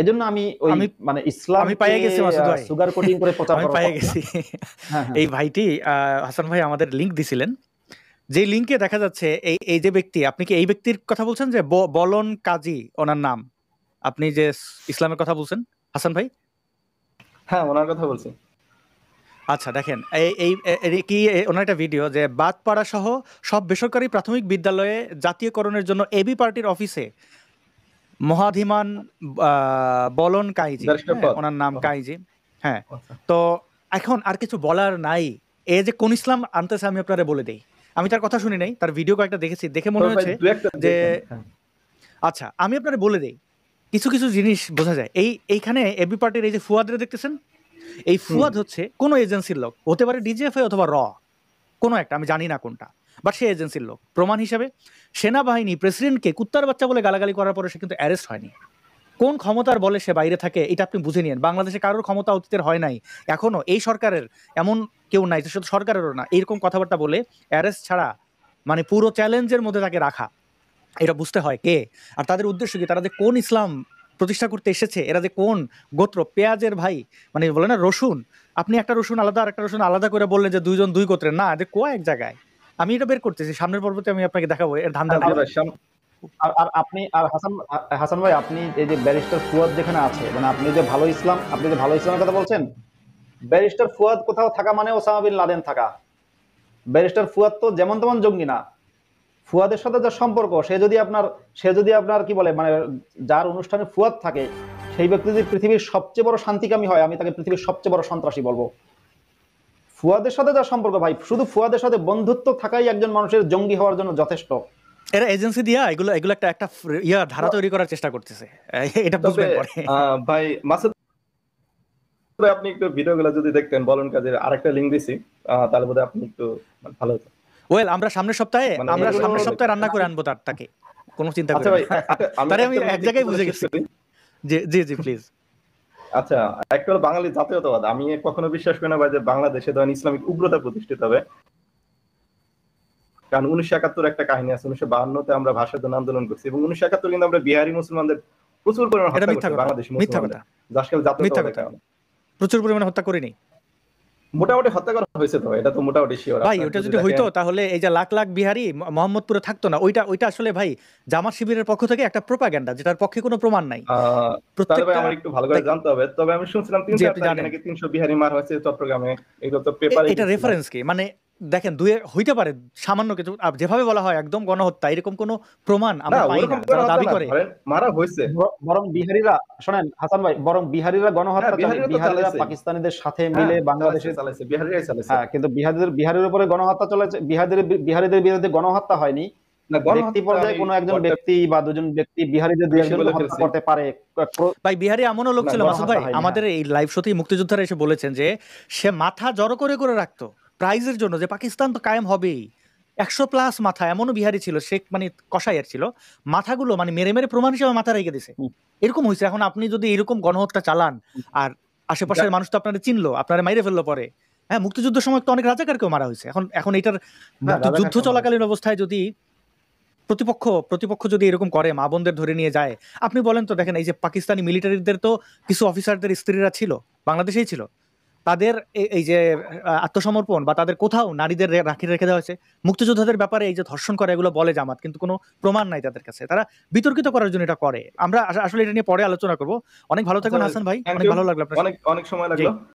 এজন্য আমি ওই মানে ইসলাম আমি পাইয়ে গেছি মাসুদ ভাই, সুগার কোটিং করে প্রচার আমি করা পাইয়ে গেছি। এই ভাইটি হাসান ভাই আমাদের লিংক দিছিলেন, যে লিংকে দেখা যাচ্ছে এই যে ব্যক্তি, আপনি কি এই ব্যক্তির কথা বলছেন যে বলন কাজী ওনার নাম, আপনি যে ইসলামের কথা বলছেন হাসান ভাই? হ্যাঁ, ওনার কথা বলছি। আচ্ছা দেখেন, এই কি ওনার একটা ভিডিও যে বাদপাড়া সহ সব বেসরকারি প্রাথমিক বিদ্যালয়ে জাতীয়করণের জন্য এবি পার্টির অফিসে মহাধিমান বলন কাইজি, ওনার নাম কাইজি। হ্যাঁ, তো এখন আর কিছু বলার নাই, এ যে কোন ইসলাম আনতেছে আমি আপনারা বলে দেই। আমি তার কথা শুনি নাই, তার ভিডিও কয়েকটা দেখেছি, দেখে মনে হচ্ছে যে আচ্ছা আমি আপনারা বলে দেই, কিছু কিছু জিনিস বোঝা যায়। এইখানে এবি পার্টির এই যে ফুয়াদরে দেখতেছেন, এই ফুয়াদ হচ্ছে কোনো এজেন্সির লোক, হতে পারে ডিজিএফআই অথবা র, কোনো একটা, আমি জানি না কোনটা। বাট সে এজেন্সির লোক। প্রমাণ হিসেবে সেনাবাহিনী প্রেসিডেন্টকে কুত্তার বাচ্চা বলে গালাগালি করার পরে সে কিন্তু অ্যারেস্ট হয়নি। কোন ক্ষমতার বলে সে বাইরে থাকে এটা আপনি বুঝে নিন। বাংলাদেশে কারোর ক্ষমতা অতীতের হয় নাই, এখনো এই সরকারের এমন কেউ নাই, শুধু সরকারেরও না, এইরকম কথাবার্তা বলে অ্যারেস্ট ছাড়া মানে পুরো চ্যালেঞ্জের মধ্যে তাকে রাখা। এটা বুঝতে হয় কে আর তাদের উদ্দেশ্য কি, তারা যে কোন ইসলাম প্রতিষ্ঠা করতে এসেছে, এরা যে কোন গোত্র। পেঁয়াজের ভাই মানে বলে না রসুন, আপনি একটা রসুন আলাদা আর একটা রসুন আলাদা করে বললেন যে দুইজন দুই গোত্রের, না যে কোয়া এক জায়গায়। আমি এটা বের করতেছি, সামনের পর্বতে আমি আপনাকে দেখাবো এর ধান্দা। আর আপনি আর হাসান ভাই, আপনি এই যে ব্যারিস্টার ফুয়াদ যেখানে আছে, মানে আপনি যে ভালো ইসলামের কথা বলছেন, ব্যারিস্টার ফুয়াদ কোথাও থাকা মানে ওসামা বিন লাদেন থাকা। ব্যারিস্টার ফুয়াদ তো যেমন তেমন জঙ্গি না। ফুয়াদের সাথে যার সম্পর্ক, সে যদি আপনার কি বলে, মানে যার অনুষ্ঠানে ফুয়াদ থাকে, সেই ব্যক্তি যদি পৃথিবীর সবচেয়ে বড় শান্তিকামী হয়, আমি তাকে পৃথিবীর সবচেয়ে বড় সন্ত্রাসী বলবো। ফুয়াদের সাথে যার সম্পর্ক ভাই, শুধু ফুয়াদের সাথে বন্ধুত্ব থাকাই একজন মানুষের জঙ্গি হওয়ার জন্য যথেষ্ট। এরা এজেন্সি দিয়া এগুলো একটা ধারা তৈরি করার চেষ্টা করতেছে, এটা বুঝবেন পরে। ভাই মাসুদ ভাই, আপনি একটু ভিডিওগুলো যদি দেখতেন, বলুন কাজের আরেকটা লিংক দিছি, তাহলে বোধহয় আপনি একটু ভালো হতো। ওয়েল আমরা সামনের সপ্তাহে রান্না করে আনবো তাকে, কোনো চিন্তা করেন না। তারে আমি এক জায়গায় বুঝে গেছি। জি জি প্লিজ। আচ্ছা, একটা হলো বাঙালি জাতীয়তাবাদ। আমি কখনো বিশ্বাস করি না ভাই যে বাংলাদেশে ধরেন ইসলামিক উগ্রতা প্রতিষ্ঠিত হবে। কারণ 1971 একটা কাহিনী আছে, 1952-তে আমরা ভাষার জন্য আন্দোলন করছি, এবং 1971 কিন্তু আমরা বিহারি মুসলমানদের প্রচুর পরিমাণে হত্যা করছি, বাংলাদেশি মুসলমানদের। প্রচুর পরিমাণে হত্যা করিনি, মোটামুটি হত্যা করা হয়েছে। তো এটা তো মোটামুটি শিওর ভাই। ওটা যদি হইতো তাহলে এই যে লাখ লাখ বিহারি মোহাম্মদপুরে থাকতো না। ওইটা আসলে ভাই জামাত শিবিরের পক্ষ থেকে একটা প্রোপাগান্ডা, যেটার পক্ষে কোনো প্রমাণ নাই। প্রত্যেকটা আমার একটু ভালো করে জানতে হবে। তবে আমি শুনছিলাম 3-4 তারিখে নাকি 300 বিহারি মার হয়েছে চট্টগ্রামে। এগুলো তো পেপারে, এটা রেফারেন্স কি? মানে দেখেন, দুয়ে হইতে পারে সামান্য কিছু, যেভাবে বলা হয় একদম গণহত্যা, এরকম কোনো প্রমাণ আমরা পাই না। যারা দাবি করে মারা হয়েছে, বরং বিহারিরা, শুনেন হাসান ভাই, বরং বিহারিরা গণহত্যা চালায়। বিহারিরা পাকিস্তানিদের সাথে মিলে বাংলাদেশে চালাইছে, বিহারিরাই চালাইছে। হ্যাঁ, কিন্তু বিহারের উপরে গণহত্যা চলেছে। বিহারিদের বিরুদ্ধে গণহত্যা হয়নি। ব্যক্তি পর্যায়ে কোনো একজন ব্যক্তি বা দুজন ব্যক্তি বিহারিদের দুই একজন হত্যা করতে পারে। ভাই বিহারি এমনও লোক ছিল মাসুদ ভাই, আমাদের এই লাইভ শোতেই মুক্তিযোদ্ধারা এসে বলেছেন যে সে মাথা জড়ো করে করে রাখতো প্রাইজের জন্য, যে পাকিস্তান তো কায়েম হবেই। 100+ মাথা এমনও বিহারি ছিল, সে মানে কসাইয়ের ছিল, মাথাগুলো মানে মেরে মেরে প্রমাণ হিসেবে মাথা রেখে দিছে। এরকম হয়েছে। এখন আপনি যদি এরকম গণহত্যা চালান, আর আশেপাশের মানুষ তো আপনারা চিনলো, আপনারা মাইরে ফেললো পরে। হ্যাঁ, মুক্তিযুদ্ধের সময় তো অনেক রাজাকারকেও মারা হয়েছে। এখন এটার যুদ্ধ চলাকালীন অবস্থায় যদি প্রতিপক্ষ যদি এরকম করে, মা বোনদের ধরে নিয়ে যায়, আপনি বলেন তো। দেখেন এই যে পাকিস্তানি মিলিটারিদের তো কিছু অফিসারদের স্ত্রীরা ছিল, বাংলাদেশেই ছিল, তাদের এই যে আত্মসমর্পণ বা তাদের কোথাও নারীদের রেখে দেওয়া হয়েছে। মুক্তিযোদ্ধাদের ব্যাপারে এই যে ধর্ষণ করে, এগুলো বলে জামাত, কিন্তু কোনো প্রমাণ নাই তাদের কাছে। তারা বিতর্কিত করার জন্য এটা করে। আমরা আসলে এটা নিয়ে পরে আলোচনা করবো। অনেক ভালো থাকুন হাসান ভাই, অনেক ভালো লাগলো আপনার, অনেক সময় লাগলো।